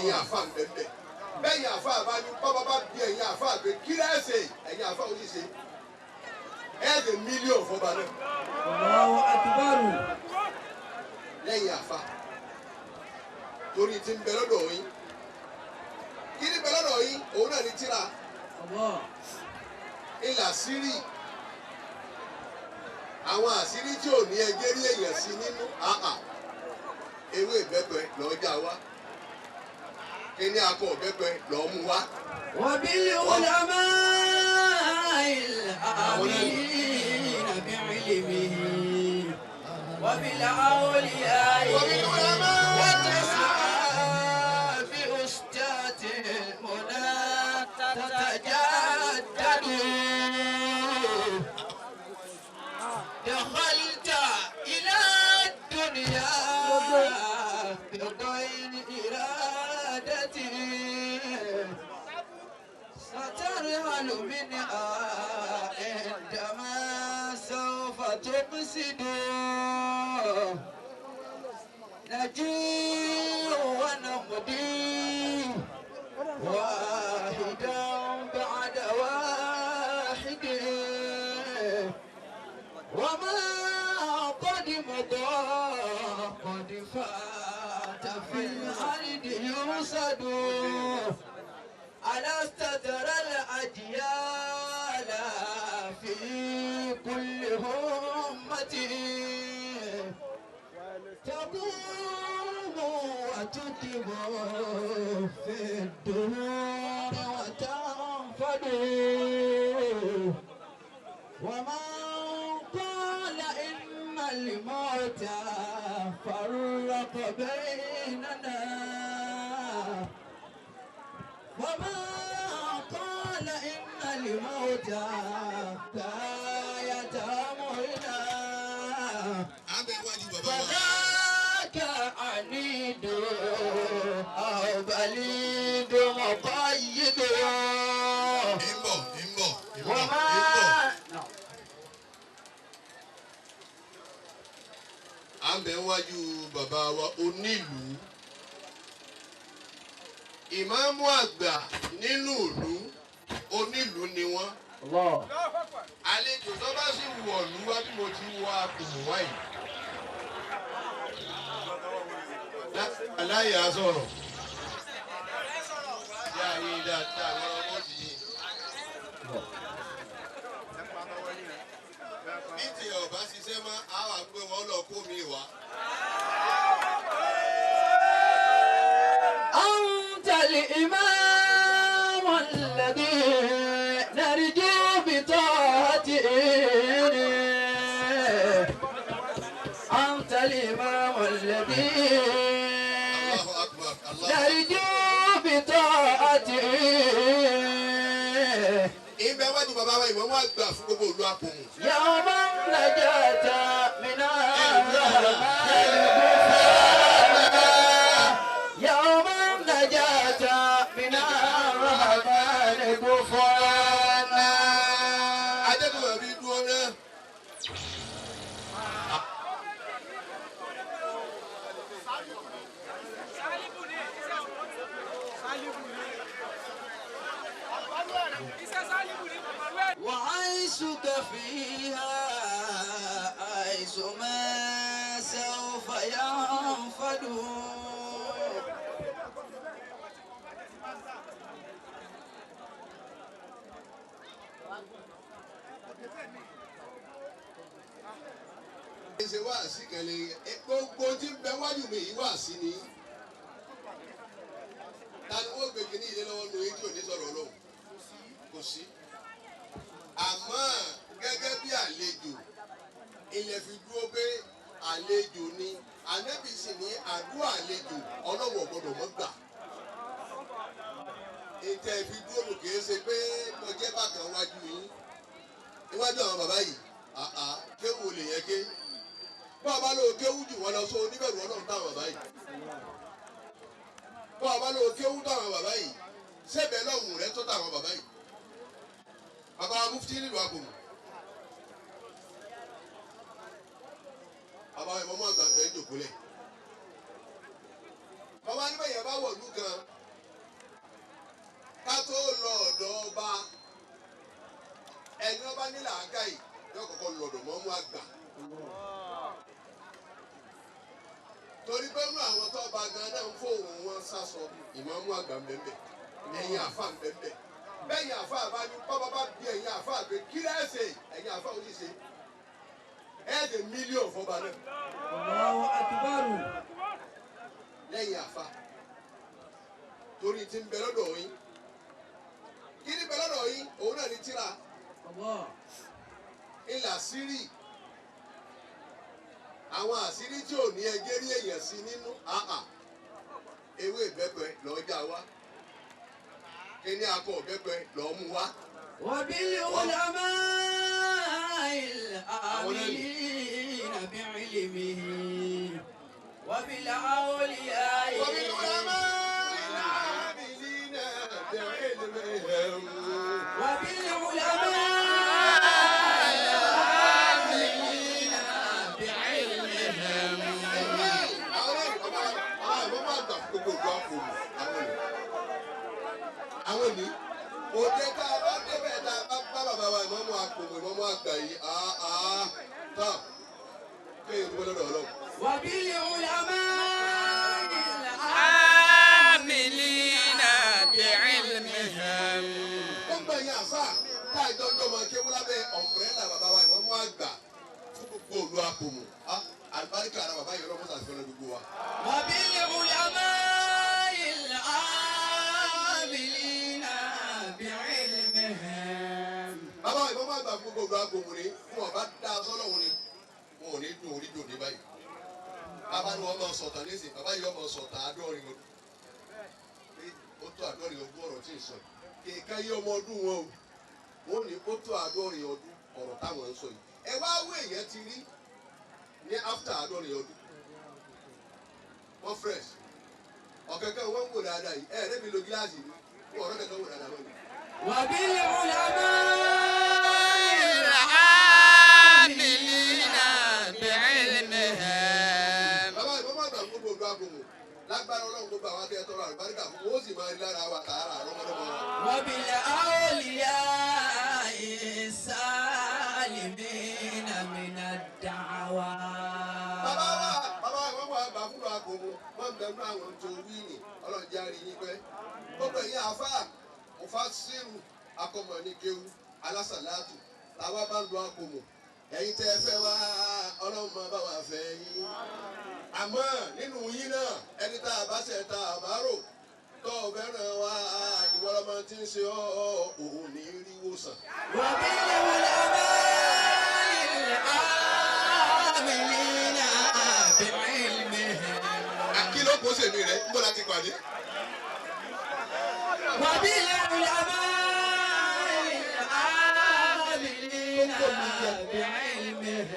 ẹ̀yin àfa ń bẹ́ẹ̀ bẹ́ẹ̀yin àfa bá ní bábá bá bí ẹ̀yin àfa pé kí lẹ́sẹ̀ ẹ̀yin àfa ò ní ṣe ẹ̀ẹ́dẹ̀ mílíọ̀nù fọba náà. Allahu Akbar. lẹ́yìn àfa torí ti ń bẹ lọ́dọ̀ yín kí ni bẹ lọ́dọ̀ yín òun náà ní tíra ilà sírì àwọn àṣírí tí ò ní ẹgbẹ́ rí èèyàn sí nínú ewé ìbẹ́pẹ lọ́ọ́ já wá kíní akọ ìbẹ́pẹ lọ́ọ́ mú wá. وبالعلماء العاملين بعلمه وبالأولياء وتسعى بأستاذ المنى تتجدد دخلت إلى الدنيا بغير إرادتي سترحل منها عندما سوف تقصد نجيء ونمضي واحدا بعد واحد وما قد مضى قد فات في الأرض يرصد ألست ترى الأجيال في كل همة تقوم وتكب في الدهور وتنفد ومن قال إن الموت فرق بيننا وما قال إن الموت غاية أمرنا فذاك عنيد أو بليد مقيد وما à ń bẹ wájú bàbá wa onílùú ìmáàmù àgbà nínú ìlú onílùú ni wọ́n. àlejò tó bá sì wọ̀lú wá bí mo ti wọ àpòmù wáyé. aláyà sọ̀rọ̀ yá yín dáadáa lọ́wọ́ bó ti yín. bí tí ọba ṣiṣẹ́ mọ́ á wà pé wọ́n lọ kó mi wá. أنت الإمام الذي نرجو بطاعته أنت الإمام الذي الله أكبر الله نرجو بطاعته ibẹ̀ wájú bàbá wa ìmọ̀ wọn àgbà fún gbogbo ìlú àpòmù. يوم نجاة من يوم نجاة من الرحمن غفرانا adékùnrin bí dúró náà. وعيشك فيها عيش ما سوف ينفد ṣe wá sí kẹlẹ gbogbo tí ń bẹ wájú mi yìí wá sí ni ta ni wọ́n gbé kínní ilé lọ́wọ́ lóye tí ò ní sọ̀rọ̀ lọ́wọ́ kò sí àmọ́ gẹ́gẹ́ bí àlejò ilẹ̀ fi dúró pé àlejò ni ànábì sì ní àdúrà àlejò ọlọ́wọ́ gbọ́dọ̀ mọ́ gbà ètò ẹ̀fi dúró lò kìí ṣe pé mo jẹ́ bákan wájú yín níwájú àwọn bàbá yìí kéwù lè yẹ ké bọ́ ọba lóò kéwù jù wọ́n lọ sọ oníbẹ̀rù ọlọ́run táwọn bàbá yìí bọ́ ọba lóò kéwù táwọn bàbá yìí sẹ́bẹ̀ẹ́ lọ́hùn rẹ tó táwọn bàbá yìí bàbá mufti nílùú àbòmù bàbá ìmọ̀mọ́ àgbàgbẹ́ ń jòkólẹ̀ bàbá níbẹ̀ yẹn bá wọ̀lú kan bá nílà àga yìí yóò kọ́kọ́ lọ́dọ̀ mọ́ mú àgbà. torí pé mú àwọn tó bá gan náà ń fóun wọn sásọ ìmọ̀ọ́mú àgbà mbẹ́mbẹ́ ẹ̀yìn àfa mbẹ́mbẹ́ bẹ́yìn àfa bá ní bọ́bá bá bí ẹ̀yìn àfa àgbẹ̀ kí lẹ́sẹ̀ ẹ̀yìn àfa ò ní ṣe ẹ̀ẹ́dẹ̀ mílíọ̀nù fọba náà. Allahu akbar. lẹ́yìn àfa torí ti ń bẹ lọ́dọ̀ yín kí ni bẹ lọ́dọ̀ yín òun náà ní tíra ilà sírì àwọn àṣírí tí ò ní ẹgbẹ́ rí èèyàn sí nínú ewé ìbẹ́pẹ lọ́jà wá kíní akọ ìbẹ́pẹ lọ́ọ́ mú wá. وبالعلماء العاملين بعلمه وبالأولياء وبالعلماء العاملين بعلمهم àwọn ni òde tá a bá débẹ̀ tá a bá bá bàbá wa ìmọ̀mú àpòmù ìmọ̀mú àgbà yìí tán kéèyàn tó gbọ́dọ̀ lọ. وبالعلماء العاملين بعلمهم. ó gbọ́ yín àfà tá a jọjọ́ mọ kéwú lábẹ́ ọ̀mbrẹ́là bàbá wa ìmọ̀mú àgbà fún gbogbo òlu àpòmù àlùbáríkà ara bàbá yìí ọlọ́mọ sàfihàn gbogbo wa. وبالعلماء العاملين بعلمهم. bàbá ìmọ̀mú àgbà fún gbogbo òlu àpòmù ni fún ọba dá sọ́lọ́hún ni wọn ò ní dùn orí dùn ní báyìí. bàbá ni wọn máa sọ̀tàn nísìn bàbá yìí wọn máa sọ̀tàn àádọ́rin ọdún ó tó àádọ́rin ọdún ọ̀rọ̀ tí ì sọ yìí kéèká yí ọmọ ọdún wọn o wọn ní ó tó àádọ́rin ọdún ọ̀rọ̀ táwọn ń sọ yìí ẹ wá wé èèyàn ti rí ní after àádọ́rin ọdún wọ́n fresh ọ̀kẹ́kẹ́ wọ́n ń wò dáadáa yìí ẹ̀ mi lo gíláàsì ni wọ́n ọ̀rọ̀ kẹ́kẹ́ wò dáadáa lọ́nà. وبالعلماء العاملين بعلمهم. bàbá ìbọn máa gbà fún gbogbo agbègbè lágbára ọlọ́run gbogbo àwọn akẹ́kọ̀ọ́ tọrọ àlùbáríkà fún wọn ó sì máa rí lára wa tààrà àrọ́mọdọ́mọ. وبالأولياء السالمين من الدعوى. bàbá ìwọ́n wà bá fún agbègbè wọ́n ń bẹ̀rù àwọn tó wí ní ọlọ́jà rí yín pẹ́. gbogbo ẹ̀yin àfa mufasiru akọmọ ní kéwú alásàlátù làwa bá ń lo agbègbè ẹ̀yin tẹ́ ẹ fẹ́ wá ọlọ́run máa bá wa fẹ́ yín. àmọ́ nínú yín náà ẹni tá a bá ṣe ta àbárò tó o fẹ́ràn wá ìwọ ọmọ tí ń ṣe òun ní rí wòsàn. وبالعلماء العاملين بعلمهم. àkìlọ̀ kò sèmi rẹ̀ ń bọ̀ láti pàdé. وبالعلماء العاملين بعلمهم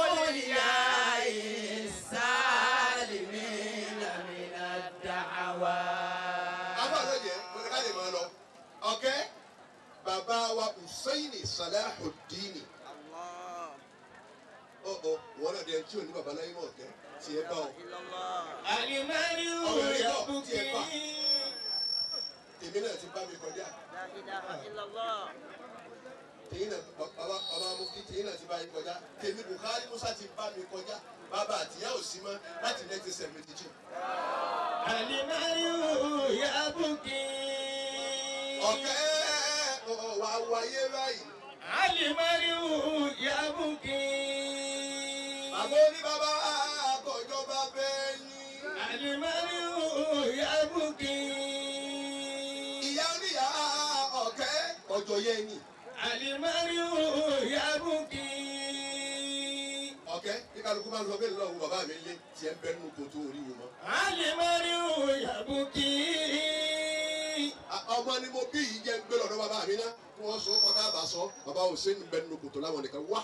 وبالأولياء السالمين من الدعوى. abáàlọ́jẹ́ mo ní ká lè máa lọ. ọ̀kẹ́ bàbá wa Hussaini Salahuddini. wọ́n náà dẹ̀ tí ò ní bàbá láyé mọ̀ ọ̀kẹ́ tiẹ̀ bá ọ. المرء يبكي. èmi náà ti bá mi kọjá. tèyí náà bàbá mufti tèyí náà ti bá mi kọjá. tèmi Buhari Musa ti bá mi kọjá. bàbá àtìyá ò sí mọ́ láti 1972. المرء يبكي. ọ̀kẹ́ wà wáyé báyìí. المرء يبكي. àbó ní bàbá àkọ́jọba bẹ́ẹ̀ ni. المرء يبكي. ìyá oníyà ọ̀kẹ́ ọjọ́ yẹn ni. المرء يبكي. ọ̀kẹ́ bí kálukú máa ń sọ bẹ́ẹ̀ lọ́wọ́ bàbá mi lé tiẹ̀ ń bẹ́ nínú kòtò orí wọn. المرء يبكي. ọmọ ni mo bí yìí jẹ́ ń gbé lọ́dọ̀ bàbá mi ná kí wọ́n sọ kọ́tà bá sọ bàbá Hussein bẹ́ nínú kòtò láwọn nìkan wá.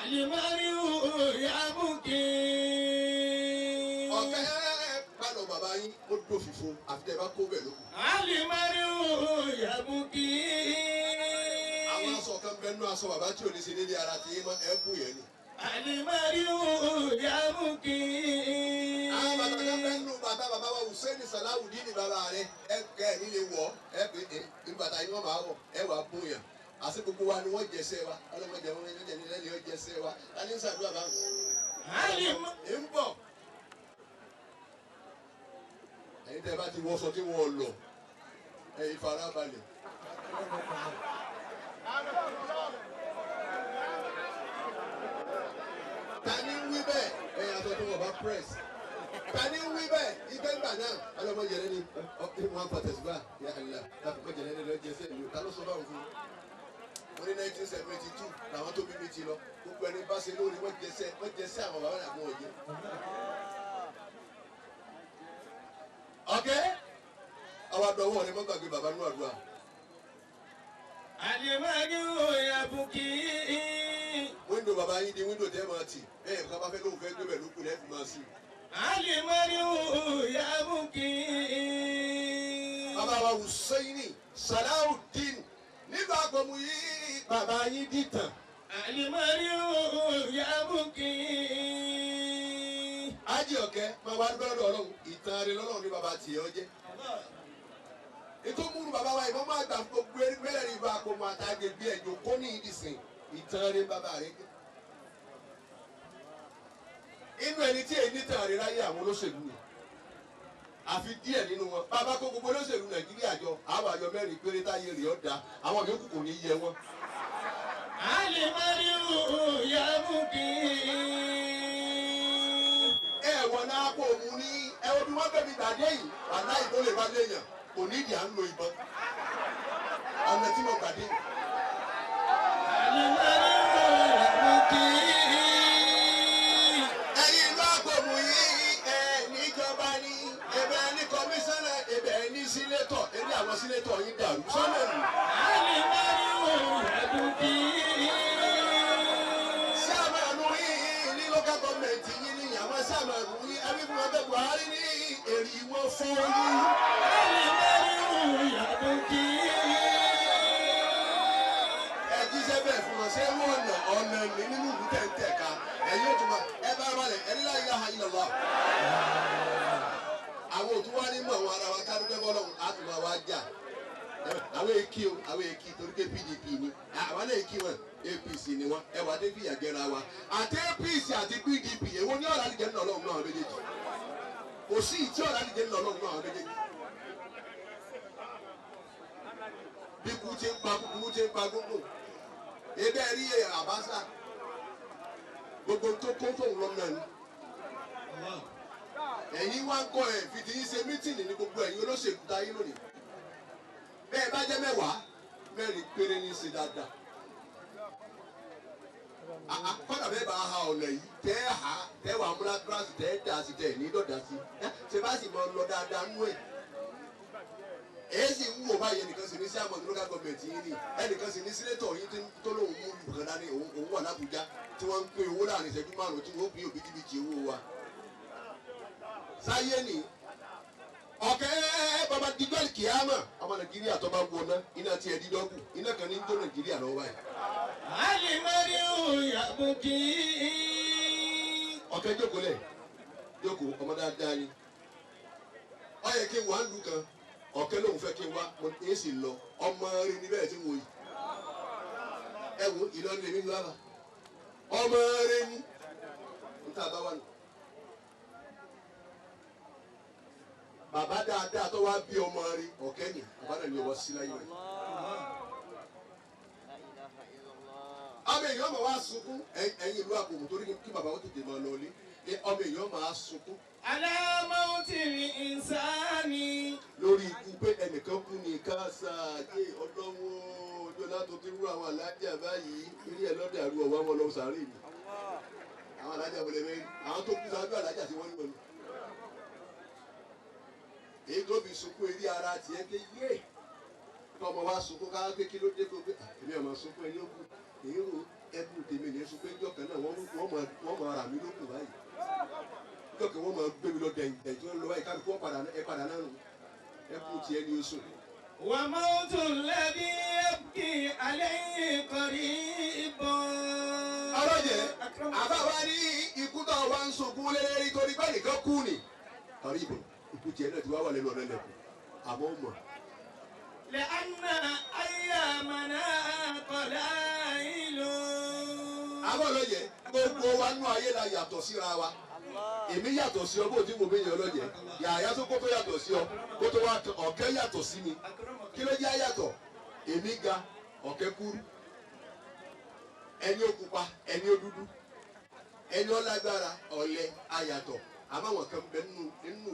المرء يبكي. ọ̀kẹ́ gbàdọ̀ bàbá yín ó dòfìfo àfi tẹ́ ẹ bá kó bẹ̀ lóko. المرء يبكي. àwọn aṣọ kan bẹ nínú aṣọ bàbá tí ò ní ṣe dédé ara ti yé mọ́ ẹ bù yẹn ni. المرء يبكي. àwọn bàtà kan bẹ nínú bàtà bàbá wa Hussein Sàláwùdí ní bàbá rẹ ẹ kẹ́ ẹ̀ nílé wọ̀ ẹ pé ìbàdàn yìí wọ́n máa wọ̀ ẹ wà bóyá àti gbogbo wa ni wọ́n jẹsẹ̀ wa ọlọ́mọdé wọn ní ẹni lẹ́ni ó jẹsẹ̀ wa láti ń sàdúrà bá ń bọ̀ ẹ̀yin tẹ́ bá ti wọṣọ tí wọ́n lọ ẹ̀yin farabalẹ̀. Tani ń wí bẹ́ẹ̀ ẹ̀yin aṣọ tó wọ̀ bá press tani ń wí bẹ́ẹ̀ ibẹ̀ ń bà náà ọlọ́mọdé yẹn ni wọ́n pàtẹ́sígbà yàrá lápapọ̀ yẹn ni lọ́ọ́ jẹsẹ̀ ìlú ta ló sọ báwọn fún un wọ́n ní 1972 làwọn tó bí mi ti lọ gbogbo ẹni bá ṣe lórí wọ́n jẹsẹ́ àwọn bàbá náà fún ọ̀jẹ́. ọ̀kẹ́ àwọn àdánwò rẹ̀ mọ́ gbàgbé bàbá nínú àdúrà. Alimari yabuki. wíńdò bàbá yín di wíńdò tẹ́ máa tì bẹ́ẹ̀ ká bá fẹ́ lóun fẹ́ gbé bẹ̀ lókun lẹ́ẹ̀ fi máa sí. Alimari yabuki. bàbá wa Hùsẹ́ìnì Sàláwùdín nígbà gbọmú yìí bàbá yín dìtàn. Alimari yabuki. ájì ọ̀kẹ́ máa wá dúpẹ́ lọ́dọ̀ ọlọ́run ìtàn rẹ̀ lọ́lọ́run ní bàbá tiẹ̀ ọ jẹ́. ètò múru bàbá wa ìbọn máa gbà gbogbo ẹgbẹ́rẹ́ rí bá àpò máa ta gbègbè ẹ̀jọ̀ kó ní ìdìsìn ìtàn rẹ̀ bàbá rẹ̀ jẹ́. inú ẹni tí èyí nítàn rẹ̀ láyé àwọn olóṣèlú ni àfi díẹ̀ nínú wọn bàbá kó gbogbo olóṣèlú Nàìjíríà jọ àwọn àjọ mẹ́rin péré táyé rẹ̀ ọ́ da àwọn yòókù kò ní yẹ wọn. Alimari yabuki. Ẹ̀wọ̀n náà kò mú ní ẹ̀wọ̀n bí wọ́n bẹ̀rẹ̀ gbàdé yìí àná ìbò lè bá léèyàn kò ní ìdí à ń lo ìbọn ọ̀nà tí mo gbàdé. Alimari yabuki. ẹ̀yin ìlú àgbòmù yìí níjọba ní ẹ̀bẹ̀ ní kọmíṣánná ẹ̀bẹ̀ ní sínétọ̀ ẹ̀bí àwọn sínétọ̀ yín dàrú sọ́nà nù. Alimari yabuki. sáàmàlú yìí ní local government yìí ní àwọn sáàmàlú yìí abíkún ọbẹ̀ Buhari ní èrì wọn fún yín. Alimari yabuki. ẹ jíṣẹ́ bẹ́ẹ̀ fún wọn ṣé wọ́n ọ̀nà ní nínú ìlú tẹ̀ǹtẹ̀ ká ẹ̀yin òtún wa ẹ bá balẹ̀ ẹni la ilaha illallah. àwọn òtún wá ní mọ̀ àwọn ará wa kárúkẹ́ bọ́lọ́hún á tún máa wá jà àwọn èkì o àwọn èkì torí pé PDP ni àwọn náà èkì wọn APC ni wọn ẹ wà dé fìyà jẹra wa àti APC àti PDP èwo ní ọ̀rọ̀ àdìjẹ́ nínú ọlọ́run náà méjèèjì kò sí ìtí ọ̀rọ̀ àdìjẹ́ nínú ọlọ́run náà méjèèjì. bí kú ti ń pa kúkúrú ti ń pa gbogbo ebe rí Àbáṣà gbogbo tó kó fóun lọ́nà ni ẹ̀yin wá ń kọ́ ẹ̀ fìdí yín ṣe mítìnì ní gbogbo ẹ̀yin olóṣèlú táyé lónìí bẹ́ẹ̀ bá jẹ́ mẹ́wàá mẹ́rin péré ní í ṣe dáadáa kọ́dà bẹ́ẹ̀ bá ha ọ̀nà yìí tẹ́ wà múlá kíláàsì tẹ́ dà sí tẹ́ ní dọ̀dà sí ṣe bá sì mọ lọ dáadáa nú ẹ̀ èyí sì ń wò báyìí ẹnìkan sì ní sí àmọ́ local government yìí ni ẹnìkan sì ní sínétọ̀ yìí tó lóun mú olùkọ́ dání òun wà l'Ábùjá tí wọ́n ń pín owó láàrin ìṣẹ́jú márùn-ún tí wọ́n pín òbítíbitì owó wa sáyé ni ọ̀kẹ́ bàbá dídọ́lì kìámà ọmọ Nàìjíríà tó bá wọná iná tiẹ̀ dídọ́kù iná kan ní ń jó Nàìjíríà lọ́wọ́ báyìí. Alimari yabuki. ọ̀kẹ́ jókòó lẹ̀ jókòó ọmọ dáadáa ni ó yẹ kí n wà ń lu kan ọ̀kẹ́ lòun fẹ́ kí n wá mo ní sì lọ ọmọ rẹ ní bẹ́ẹ̀ tí mo yìí ẹ wo Ìlọrin lèmi lu àbá ọmọ rẹ ní níta bá wà nù. bàbá dáadáa tó wá bí ọmọ rẹ ọ̀kẹ́ ni bàbá náà ní ọwọ́ sí láyé rẹ̀. ọmọ èèyàn máa wá sunkún ẹ̀yin ìlú àpòmù torí kí bàbá ó tètè máa lọ ilé ọmọ èèyàn máa sunkún. Alamawutiri insani. lórí ikú pé ẹnìkan kú ní káàsà yé ọlọ́wọ́ ọjọ́lá tó ti rú àwọn alájà báyìí eré ẹ̀ lọ́dẹ̀ àrú ọ̀wá wọn lọ sàárè mi. àwọn alájà wọlé mẹ́rin àwọn tó kú sáájú alájà tí wọ́n ń wọlé. èyí tó fi sunkún eré ara tiẹ̀ ké yé kọ́ ọmọ wa sunkún ká pé kí ló dé kó pé èmi ọmọ sunkún ẹni ó kú èyí rò ẹkú tèmi ní sunkún ẹjọ́ kan náà wọ́n mọ ara mi ló kù báyìí jọ́kẹ́ wọ́n máa gbé mi lọ dẹ̀yìn tí wọ́n lọ báyìí káàdì kí wọ́n padà náà nù ẹkú tiẹ̀ ní oṣù. Wa mawtu alladhi yabki alayhi qaribun. ọlọ́jẹ̀ àbáwá ní ikú tó wá ń sunkún lélẹ́rí torí pé nìkan kú ni qaribun ikú tiẹ̀ náà ti wá wà lẹ́nu ọ̀nà ilẹ̀kùn àmọ́ mọ̀. لأن أيامنا قلائل. àwọn ọlọ́yẹ̀ gbogbo wa nú ayé la yàtọ̀ síra wa èmi yàtọ̀ sí ọ bó ti mo bẹ yẹ ọlọ́yẹ̀ yàyà tó kótó yàtọ̀ sí ọ kótó wa ọ̀kẹ́ yàtọ̀ sí mi kí ló jẹ́ àyàtọ̀ èmi ga ọ̀kẹ́ kúrú ẹni ó pupa ẹni ó dúdú ẹni ó lágbára ọ̀lẹ àyàtọ̀ àmọ́ àwọn kan bẹ nínú ìlú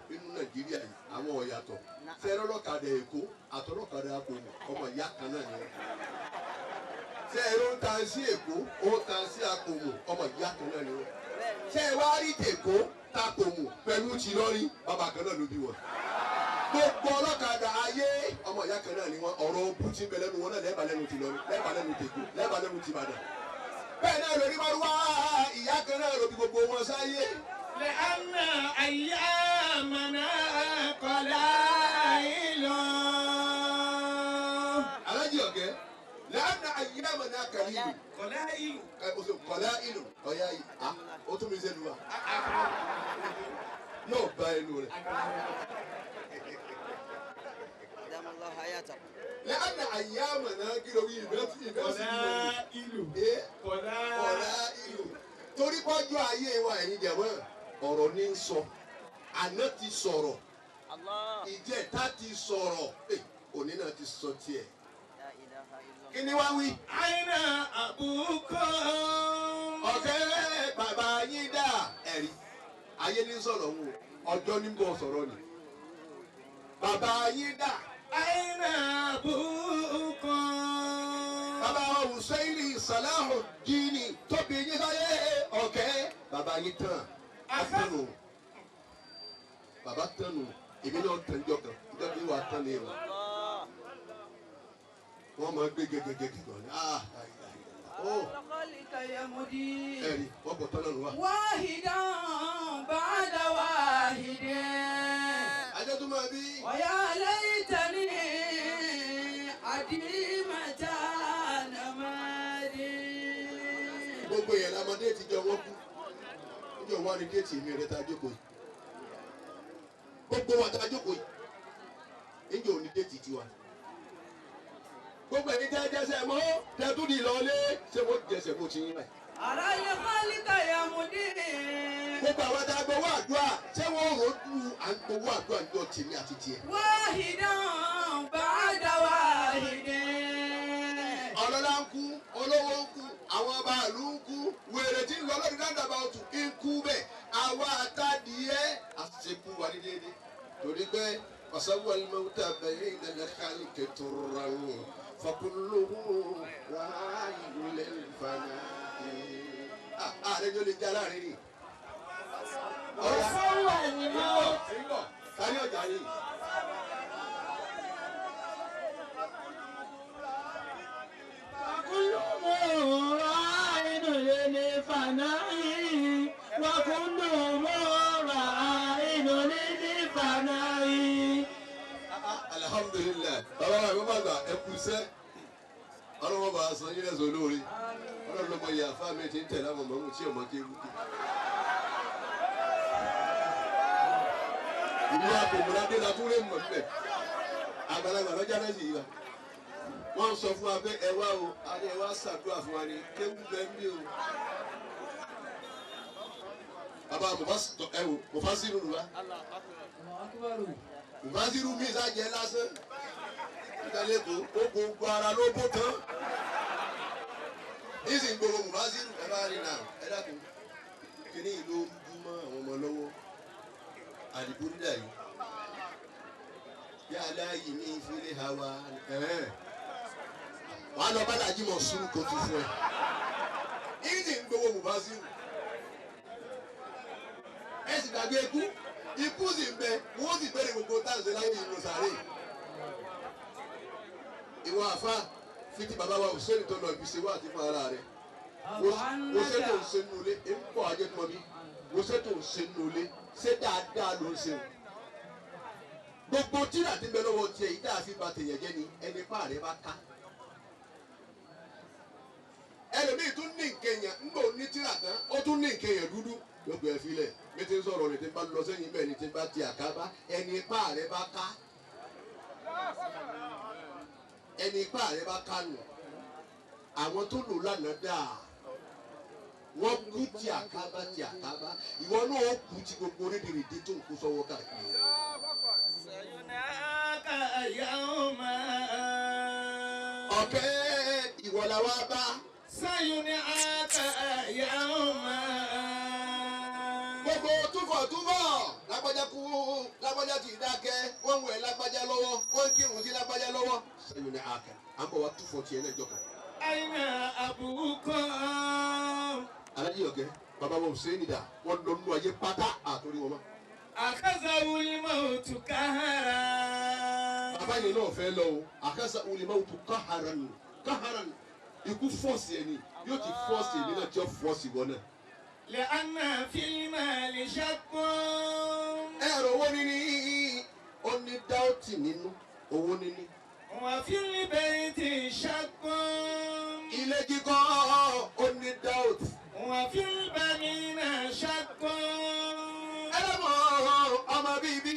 nínú Nàìjíríà yìí àwọn ọ̀yàtọ̀ fẹ́rẹ́ ọlọ́kadà Èkó àtọ́lọ́kadà Àpòmù ọmọ ìyá kan náà ni ṣé ẹ̀rọ ń tan sí Èkó ó ń tan sí Àpòmù ọmọ ìyá kan náà ni wọ́n ṣé ẹ wá rí tèkó t'Àpòmù pẹ̀lú tìlọ́rin bàbá kan náà ló bí wọn gbogbo ọlọ́kadà ayé ọmọ ìyá kan náà ni wọ́n ọ̀rọ̀ òbú ti bẹ lẹ́nu wọn náà lẹ́ẹ̀bà lẹ́nu tìlọ́rin lẹ́ẹ̀bà lẹ́nu tèkó lẹ́ẹ̀bà lẹ́nu tìbàdàn bẹ́ẹ̀ náà lórí máa wá ìyá kan náà ló bí gbogbo wọn sáyé. لأن أيامنا قلائل. alájí ọ̀gẹ́ لأن أيامنا قليل. قلائل. قلائل ọ̀yá yìí ó tún mi sẹ́nu wa yóò bá ẹnu rẹ̀. دام الله حياتك. لأن أيامنا قليل. قلائل. torí pọ́jọ́ ayé wa ẹ̀yin jẹ̀mọ́ ọ̀rọ̀ ní ń sọ àná ti sọ̀rọ̀ ìjẹta ti sọ̀rọ̀ òní náà ti sọ tiẹ̀. لا إله إلا الله. kí ni wá wí. أين أبوكم؟ ọ̀kẹ́ bàbá yín dà ẹ̀rí ayé ní sọ̀rọ̀ wò ọjọ́ ní bọ̀ sọ̀rọ̀ ni bàbá yín dà. أين أبوكم؟ bàbá Hùsẹ́ìnì Sàláhùdíìnì tóbi yín sáyé ọ̀kẹ́ bàbá yín tán àtẹnu bàbá tẹnu èmi náà tẹ̀ ńjọ kan ìjọ kí wàá tán ní ìwà wọ́n máa gbé gẹ́gẹ́gẹ́gẹ́ gan ni خلق يمدي ẹ̀rí wọ́n bọ̀ tán náà wá. واحدا بعد واحد ajá tó máa bí. ويا ليتني عديمة نمادي. gbogbo èèyàn lamadé ti jọ wọ́n kú níjọ wá ní déètì mi rẹ tá a jókòó yìí gbogbo wa tá a jókòó yìí níjọ ò ní déètì tiwa gbogbo ẹni tẹ́ jẹsẹ̀ mọ́ tẹ́tún di lọ́lé ṣé wọ́n jẹsẹ̀ mọ́ ti yín báyìí. أرى خلق يمدي gbogbo àwọn tá a gbowó àdúrà ṣé wọ́n rojú à ń gbowó àdúrà níjọ tèmi àti tiẹ̀. واحدا بعد واحد. ọlọ́lá ń kú olówó ń kú àwọn ọba ìlú ń kú wèrè tí ń lọ lórí dáńdàbà ọ̀tún ń kú bẹ́ẹ̀ àwa àtàdìyẹ àṣekú wa ní déédéé torí pé ọ̀sánwó alimọ̀tà bẹ̀rẹ̀ ìdẹ̀lẹ̀ kálí kẹtùrọ̀ àwọn fọkùnlóhùn wáyé lẹ́nu fana. àlejò lè jẹ́ aláàrin ni. وصلى الموت. kárí ọ̀jà yìí. وكل راعٍ للفناء وكل راعٍ للفناء. alhamdulilayi bàbá wa ìwọ́n bá gbà ẹ kú iṣẹ́ ọlọ́wọ́ bá a san yín lẹ́sọ̀ lóore ọlọ́run lọ́mọ yẹ àfa mi ti ń tẹ̀lé àwọn ọmọ tí ọmọ kéwú ké. ìlú àpòmùládé la tún lè mọ̀ níbẹ̀ àgbàlagbà lọ́jà náà sì yí wa wọ́n sọ fún wa pé ẹ wá o adé ẹ wá ṣàdúrà fún wa ní kéwú bẹ́ẹ̀ ní o. bàbá mufasiru nù wa mufasiru mi ìsájẹ lásán ìtàlẹ́ kó ó gbogbo ara ló bó tán ìsìn gbogbo mufasiru ẹ bá rí náà ẹ dákun kíní ìlú dúmọ́ àwọn ọmọ lọ́wọ́ àdìbò nílẹ̀ yìí yàrá yìí ní ìfilé hawa wàá lọ bá làjí mọ̀ sùn kó tún fún ẹ ìsìn gbogbo mufasiru ẹ sì gbàgbé ikú sì ń bẹ wọ́n sì bẹ̀rẹ̀ gbogbo táǹsì láyé ìlú sàárè. ìwọ àfa fiti bàbá wa òṣèlú tó lọ ibi ṣe wá àti fún ara rẹ̀ wọ́n ṣe tó ń ṣe nínú ilé ń pọ̀ ajé tó mọ bí wọ́n ṣe tó ń ṣe nínú ilé ṣé dáadáa ló ń ṣe o. gbogbo tíra ti bẹ lọ́wọ́ tiẹ̀ yìí dáa fi ba tèèyàn jẹ́ ni ẹni páàrẹ̀ bá ká. ẹlòmíì tún ní nkẹyàn ńgbò ní tíra tán ó tún ní nkẹyàn dúdú yóò gbé ẹ filẹ̀ bí ti ń sọ̀rọ̀ ní ti bá lọ sẹ́yìn bẹ́ẹ̀ ni ti bá ti àkábá ẹni ipá rẹ bá ká ẹni ipá rẹ bá ká nù àwọn tó lò lánàá dáa wọ́n kú ti àkábá ìwọ náà ó kú ti gbogbo rédèrèdè tó ń kó sọ́wọ́ káàkiri. sayunaka yawma. ọ̀kẹ́ ìwọ la wá bá. sayunaka yawma. gbogbo túbọ̀ lágbájá kú lágbájá ti dákẹ́ wọ́n wẹ̀ lágbájá lọ́wọ́ wọ́n kírun sí lágbájá lọ́wọ́. sayunaka à ń bọ̀ wá túfọ̀ tiẹ̀ náà jọkàn. aina abukum. alájí ọ̀kẹ́ bàbá wọn ò sẹ́yìn nìdá wọ́n lọ nínú ayé pátá àtòrí wọn mọ́. akhazahul mautu kahara. bàbá yẹn náà fẹ́ lọ o akhazahul mautu kaharan ikú fọ́ọ̀sì ẹni yóò ti fọ́ọ̀sì èmi náà tí ó fọ́ọ̀sì wọn náà. li'anna fil mali shaqqun. ẹ̀rọ owó níní ó ní dáùtì nínú owó níní. wa fil bayti shaqqun. ilé kíkọ́ ó ní dáùtì. wa fil banina shaqqun. ẹlẹ́mọ̀ ọmọ bíbí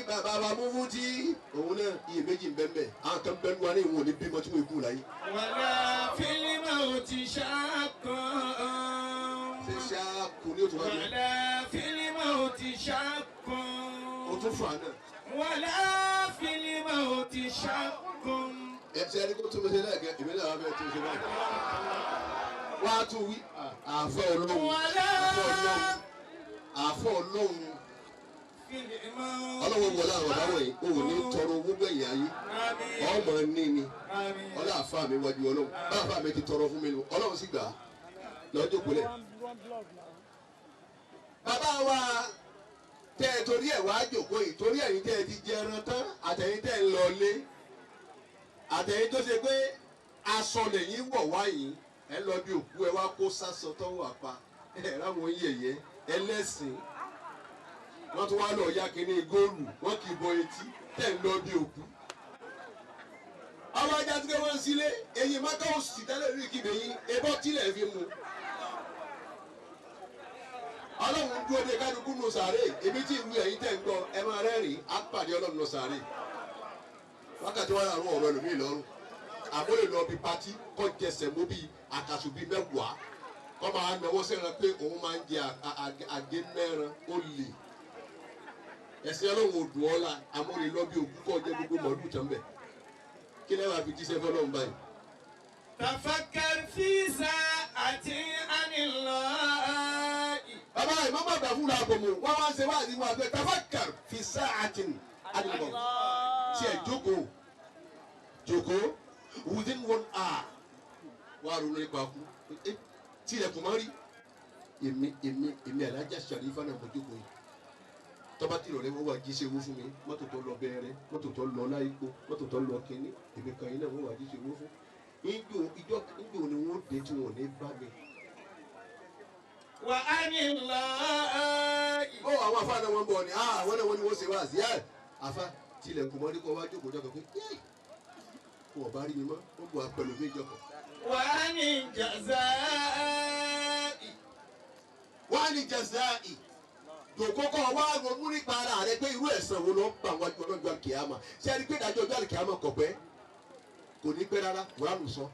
bàbá wa mú fún tí òun náà iyèméjì ń bẹ́ẹ̀ bẹ́ẹ̀ àwọn kan bẹ́ẹ̀ ní wa ní ìwọ̀n ní bímọ tí wọ́n kú láyé. wala fil mauti shaqqun. ṣe ṣáàkù ní òtún wájú. wala fil mauti shaqqun. o tún fà náà. wala fil mauti shaqqun. ẹ ti ẹni kó tún mi ṣe lẹ́ẹ̀kẹ́ èmi náà wà bẹ́ẹ̀ tún ṣe lẹ́ẹ̀kẹ́. wá a tún wí àfẹ́ olóhùn àfẹ́ olóhùn ọlọ́wọ́ wọlé àwọn ọ̀dà wọ̀nyí o ò ní tọrọ owó gbẹ̀yìn ayé ọmọ ní ni ọlọ́ àfa mi wájú ọlọ́run báfa mi ti tọrọ fún mi nù ọlọ́run sì gbà á lọ́jọ́ kúlẹ̀. bàbá wa tẹ ẹ torí ẹ wá jòkó yìí torí ẹ̀yin tẹ ẹ ti jẹ ẹran tán àtẹ̀yin tẹ ẹ ń lọ lé àtẹ̀yin tó ṣe pé aṣọ lẹ́yìn wọ̀ wáyìí ẹ lọ bí òkú ẹ wá kó sásọ tọ́wọ́ àpá ẹ ráwọn yẹ̀yẹ́ ẹlẹ́sìn wọ́n tún wá lọ ya kínní góòlù wọ́n kì í bọ etí tẹ̀ ń lọ bí òkú. ọmọ ajá tí wọ́n ń sílé èyí máka ó sì tẹ́lẹ̀ rí kíbe yín ebọ́ tílẹ̀ fi mu. ọlọ́run dúró de kálukú nù sàárè ebi tí ìwú ẹ̀yìn tẹ̀ ń gbọ́ ẹ máa rẹ́rìn á pàdé ọlọ́run nù sàárè. wákàtí wọn àrùn ọ̀rọ̀ ẹlòmíì lọ́rùn àbúrò lọ bí patí kọ́ jẹsẹ̀ mú bí àkàsù bí mẹ́wàá kọ́ máa náwó sẹ́ran pé òun máa ń jẹ àgé mẹ́ran ó lè ẹsẹ ọlọ́run ò dùn ọ́ la amóni lọ bí òkú kọ́ jẹ́ gbogbo mọ̀ọ́dún tán bẹ̀ kí lẹ́wọ̀n àfi jíṣẹ́ fọlọ́run báyìí. tafakkar fi sa'ati anillahi. bàbá yìí mọ́mọ́ gbà fúnra àbọ̀mù wọ́n wá ń ṣe wáàdí wọn àgbẹ̀ tafakkar fi sa'ati anillahi. tiẹ̀ jókòó within 1 hour wàá ronú nípa kú tilẹ̀kùn máa rí èmi alájà Sharifa náà mo jókòó yìí tọ́ba tí ìrọ̀lẹ́ wọ́n wá jíṣẹ́ owó fún mi mọ́tò tó lọ bẹ́ẹ̀rẹ́ mọ́tò tó lọ láìpó mọ́tò tó lọ kínní èmi kan yín náà wọ́n wá jíṣẹ́ owó fún ìjọ ni wọ́n dé tí wọ́n ní bá mi. wa anillahi. ó àwọn afá náà wọ́n bọ̀ ni àwọn náà wọ́n ní wọ́n ṣe wá sí ẹ̀ afá tilẹ̀kùn mọ́ ní kó wá jókòó jọkọ̀ pé kó wọ́n bá rí mi mọ́ ó bu àpẹlú mi jọkọ̀. wa ani jazaa'i. wá ní jazaa'i dòkókò wá ronú nípa ara rẹ pé irú ẹ̀san wo ló ń gbà wájú ọlọ́jọ́ àkèámà ṣé ẹni pé ìdájọ́ ọjọ́ àkèámà kò pẹ́ kò ní pẹ́ rárá wúránù sọ.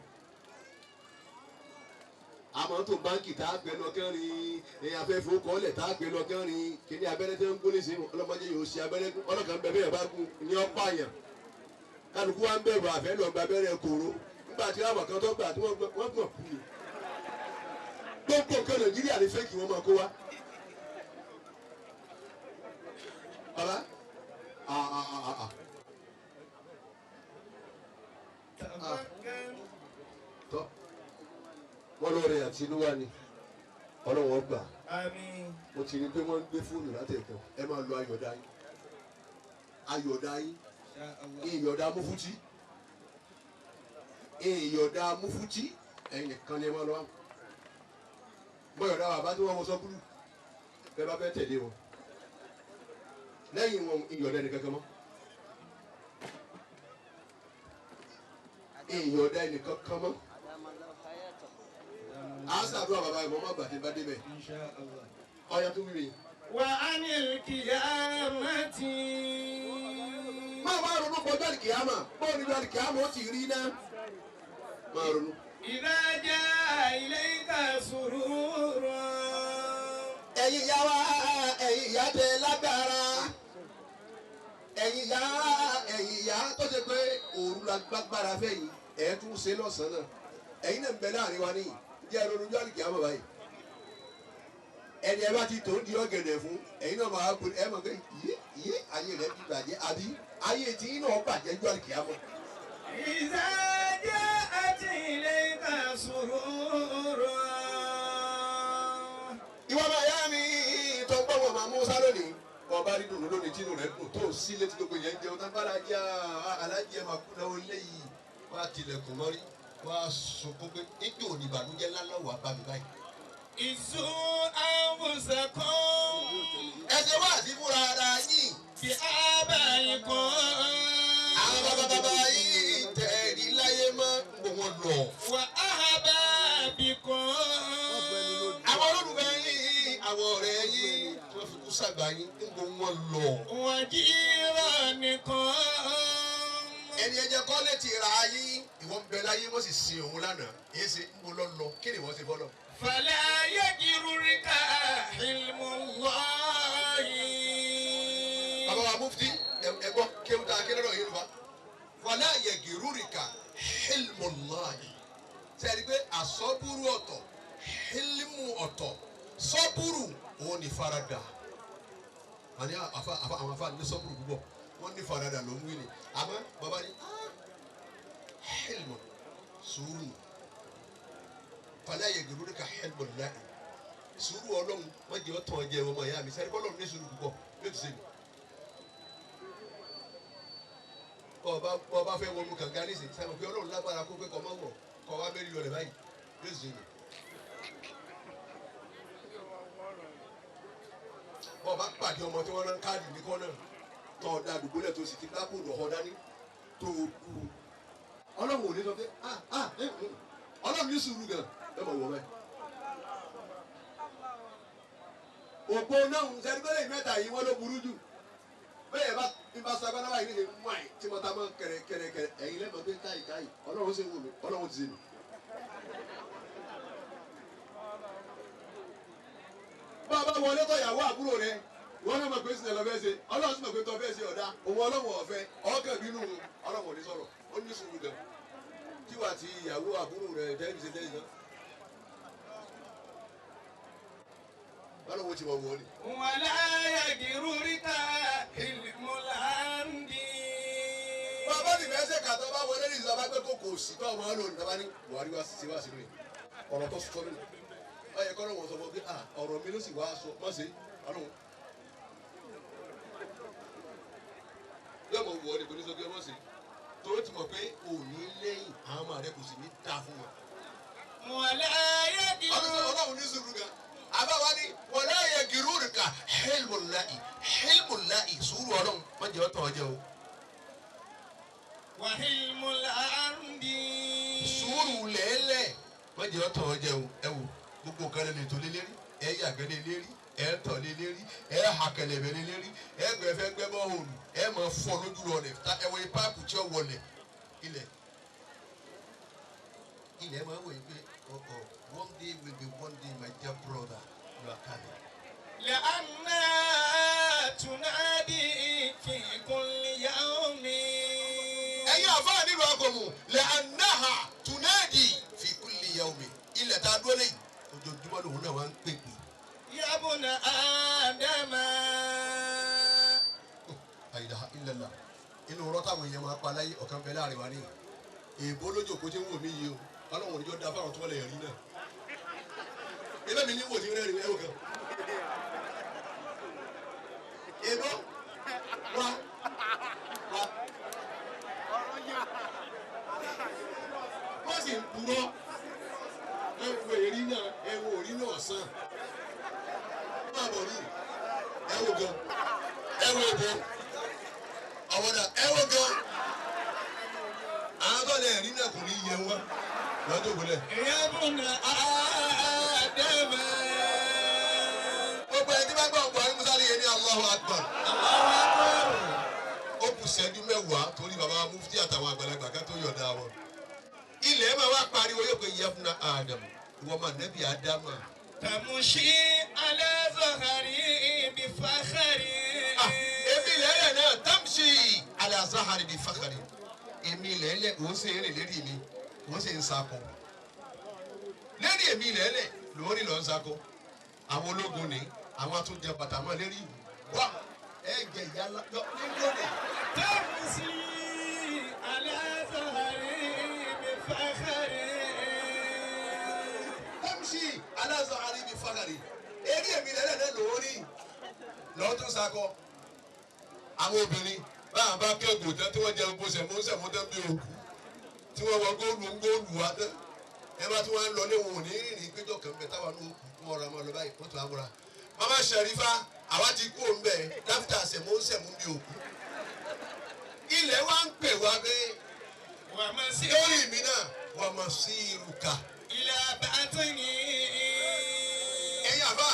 àmọ́ tó báńkì tá a gbẹ lọ kẹrin afẹ́fẹ́ kọ́lẹ̀ tá a gbẹ lọ kẹrin kíní abẹ́rẹ́ tó ń gbólé sí ọlọ́mọdé yóò ṣe abẹ́rẹ́ ọlọ́kàn bẹ́ẹ̀ bẹ́ẹ̀ bá kú ní ọ̀pá àyàn kálukú wa ń bẹ̀rù àfẹ́ lọ gba abẹ́rẹ́ kóró nígbà tí àwọn kan tó gbà tí wọ́n gbọ̀n kú ni gbogbo nǹkan Nàìjíríà ní fẹ́ẹ̀kì wọn máa kó wa. Baba, tọ́ wọ́n lọ rẹ̀ àti inú wa ni ọlọ́wọ́ gbà mo ti rí pé wọ́n ń gbé fóònù látẹ̀kọ́ ẹ máa lo ayọ̀dá yín ìyọ̀dá mufuti ẹ̀yìn kan ní ẹ máa lọ àwọn bọ́yọ̀dá bàbá tí wọ́n wọ sọ́kúrú bẹ́ẹ̀ bá fẹ́ tẹ̀lé wọn lẹ́yìn wọn ìyọ̀dá ẹni kankan mọ́ ìyọ̀dá ẹni kankan mọ́ a ṣàdúrà bàbá ìmọ̀ má gbàdé bá débẹ̀ ọ̀yà tó wíwèé. وعن القيامة máa wá ronú kọjá àlìkìyàmà bóun ni àlìkìyàmà ó ti rí náà máa ronú. إذا جاء إليك سرور ẹ̀yin ìyá wa ẹ̀yin ìyá tẹ lágbára ẹ̀yin ìyá tó ṣe pé òru la gbàgbára fẹ́yìn ẹ̀ tún ṣe lọ́sàn-án náà ẹ̀yin náà ń bẹ láàrin wa níyì jẹ́ ronú jọ́ àlìkìyàmà báyìí ẹni ẹ bá ti tó ń di ọ̀gẹ̀dẹ̀ fún ẹ̀yin náà máa gbé ẹ mọ̀ pé yé ayé rẹ̀ ti bàjẹ́ àbí ayé tí yín náà bàjẹ́ jọ́ àlìkìyàmà. إذا جاءت إليك سرور ìwọ máa yá mi tó ń gbọ́ wọn máa mú sá lónìí ọba rí dùnú lónìí tí inú rẹ̀ dùn tó sí létí gbogbo yẹn ń jẹun tábàlà jẹ́ alájẹ máa kú lọ́wọ́ léyìí wá tilẹ̀kùn mọ́rí wá sunkún pé níjó òní ìbànújẹ́ lálọ́wọ́ abámi báyìí. إذوا أنفسكم ẹsẹ̀ wá sí fúnra ara yín بآبائكم àwọn bàbá yìí tẹ̀rí láyé mọ́ gbogbo wọn lọ. وأحبابكم àwọn olólùfẹ́ yín àwọn ọ̀rẹ́ yín tí wọ́n fi kú sàgbà yín gbogbo wọn lọ. وجيرانكم ẹni ẹjẹ kọ́lé ti ra yín ìwọ́n bẹ láyé wọ́n sì sin òun lánàá èyí ṣe ń bọ́ lọ́lọ́ kí ni wọ́n ṣe fọ́lọ́. فلا يجررك حلم الله bàbá wa mufti ẹgbọ́ kéwúta akérèrò yìí fa wàlá yẹgìrúrìkà hilmullahi sẹ́ni pé àsọ́búrú ọ̀tọ̀ hilmu ọ̀tọ̀ sọ́búrú òun ní farada àní àwọn afa ní sọ́búrú púpọ̀ wọ́n ní farada ló ń wí ni àmọ́ bàbá ní hilmu sùúrù wàlá yẹgìrúrìkà hilmullahi sùúrù ọlọ́run wọ́n jẹ́ ọ̀tọ̀ ọjẹ́ ọmọ ìyá mi sẹ́ni bọ́lọ́run ní sùúrù púpọ̀ yóò ti sẹ́ni. ọba fẹ́ wọnú kànga nísìnyí sábà pé ọlọ́run lágbára kó pé kọ́ máa wọ̀ kọ́ wá mẹ́rin lọ rẹ̀ báyìí yóò sì nù. ọba pàdé ọmọ tí wọ́n rán káàdì ní kọ́nà tó ọ̀dà àdúgbòlẹ̀ tó sì ti dápò lọ́họ́ dání tó o kú. ọlọ́run ò ní sọ pé ọlọ́run ní sùúrù gan ẹ mọ̀ wọ́n bẹ́ẹ̀. òpó náà ń sẹ́ni pé lẹ́yìn mẹ́ta yìí wọ́n ló burú jù bẹ́ẹ̀ bá bá sọ agbára báyìí nílé mú àyè tí mo ta mọ́ kẹrẹkẹrẹ ẹ̀yin lẹ́mọ̀ pé káyì ọlọ́run ṣe ń wò mí ọlọ́run ti ṣe mí. bá a bá wọlé tọ̀ ìyàwó àbúrò rẹ wọ́n náà mọ̀ pé sinẹ̀ lọ fẹ́ ṣe ọlọ́run sì mọ̀ pé tọ́ fẹ́ ṣe ọ̀dá òun ọlọ́run ọ̀fẹ́ ọ̀kẹ́ bínú ọlọ́run ò ní sọ̀rọ̀ ó ní sùúrù gan tíwà tí ìyàwó àbúrò rẹ tẹ́lifíṣẹ́ tẹ́lifíṣẹ́ náà ọlọ́run ti wọ̀ wọ́n ni. ولا يجررك حلم العمد bàbá ti fẹ́ ṣe kàtọ́ bá wọlé ní ìjọba pé kò kò sí tó ọmọ ọlọ́run náà bá ní buhari wá sí wá sí rẹ̀ ọ̀rọ̀ tó sọ nínú ọyẹ kọ́ lọ́wọ́ sọ fún pé ọ̀rọ̀ mi ló sì wá sọ mọ́ sí ọlọ́run yóò mọ̀ wọ́ ọ́ ní kò ní sọ pé ọmọ sí torí ti mọ̀ pé òní lẹ́yìn àwọn ọmọ rẹ kò sì ní dá fún wọn. ولا يجررك ọlọ́run ní sùúrù gan àbáwá ni wọlé ayé gírúrìkà hilmullahi sùúrù ọlọ́run má jẹ́ ọ̀tọ̀ ọjọ́ o. وحلم العمد sùúrù lẹ́lẹ̀ wọ́n jẹ́ ọ̀tọ̀ ọjẹ́ o ẹ wo gbogbo nǹkan lè tó lé lérí ẹ yàgbẹ́ lé lérí ẹ tọ̀ lé lérí ẹ hakẹlẹ̀bẹ̀ lé lérí ẹ gbẹ̀fẹ́ gbẹ́ bọ́ òòlù ẹ máa fọ́ lójú lọ rẹ̀ ta ẹ wọ páàpù tí ó wọlẹ̀ ilẹ̀ máa wọ̀ yìí pé one day will be one day my dear brother you are coming. لأنها تنادي في كل يوم ẹ̀yin àfáà nílùú agomu lẹ́ànáhà tùnẹ́ẹ̀dì fi kulli yawmi ilẹ̀ tá a dúró lẹ́yìn ojoojúmọ́ lòun náà wá ń pèpè. يا ابن آدم La ilaha illallah inú rọ́tà àwọn èèyàn máa pa láyé ọ̀kan bẹ́ẹ̀ láàrin wa ní èèbó lójú òkú tí ń wò mí yìí o ọlọ́run níjọ́ da fáwọn tó wọlé ẹ̀rí náà ebe mi ní wò tí ń rẹ́rìn ẹ̀wò kan èèbó wa wọ́n sì ń purọ́ ẹ̀wò èrí náà ẹ̀wò orí náà sàn máa bọ̀ ní ẹ̀wò gan ẹ̀wò èbó àwọn ọ̀dà ẹ̀wò gan àwọn tó lè rí náà kò ní yẹ wọn lọ́jọ́ ìwọlẹ̀. يا ابن آدم ó Allahu Akbar. Allahu Akbar. Ó kù ṣẹ́jú mẹ́wàá torí bàbá mufti àtàwọn àgbàlagbà ká tó yọ̀dá wọn. Ilẹ̀ máa wá pariwo yóò pé yẹ́fúnà Adam ìwọ máa nẹ́bí Ádámà. تمشي على ظهري بفخري. Èmi lẹ́lẹ̀ náà tamshi ala zahari bi fakhari. Èmi lẹ́lẹ̀ òun ṣe eré lérí mi òun ṣe ń sakọ. Lérí èmi lẹ́lẹ̀ lórí lọ ń sakọ. Àwọn ológun ni àwọn tó jẹ bàtà mọ́ lérí wá ẹ jẹ ìyá lọ nígbòdì. تمشي على ظهري بفخري. Tamshi ala zahari bi fakhari. Eré èmi lẹ́lẹ̀ náà lórí lọ́ọ́ tó sakọ. Àwọn obìnrin báwọn bá kẹ́gùn tán tí wọ́n jẹ gbogbo sẹ̀mú tán bí òkú tí wọ́n wọ góòlù wa tán ẹ bá tí wọ́n ń lọ lé wọn ò ní rìnrìn péjọ kan bẹ táwọn ní òkú wọn ọ̀rọ̀ ọmọ lọ báyìí wọ́n tún á múra. Mama Sharifa àwa ti kú òun bẹ́ẹ̀ dáfítà sẹ̀mú bí òkú. Ilẹ̀ wa ń pè wá pé ومسير lórí mi náà wọ́n mọ̀ sí ìrùkà. إلى باطني. Ẹ̀yin àbá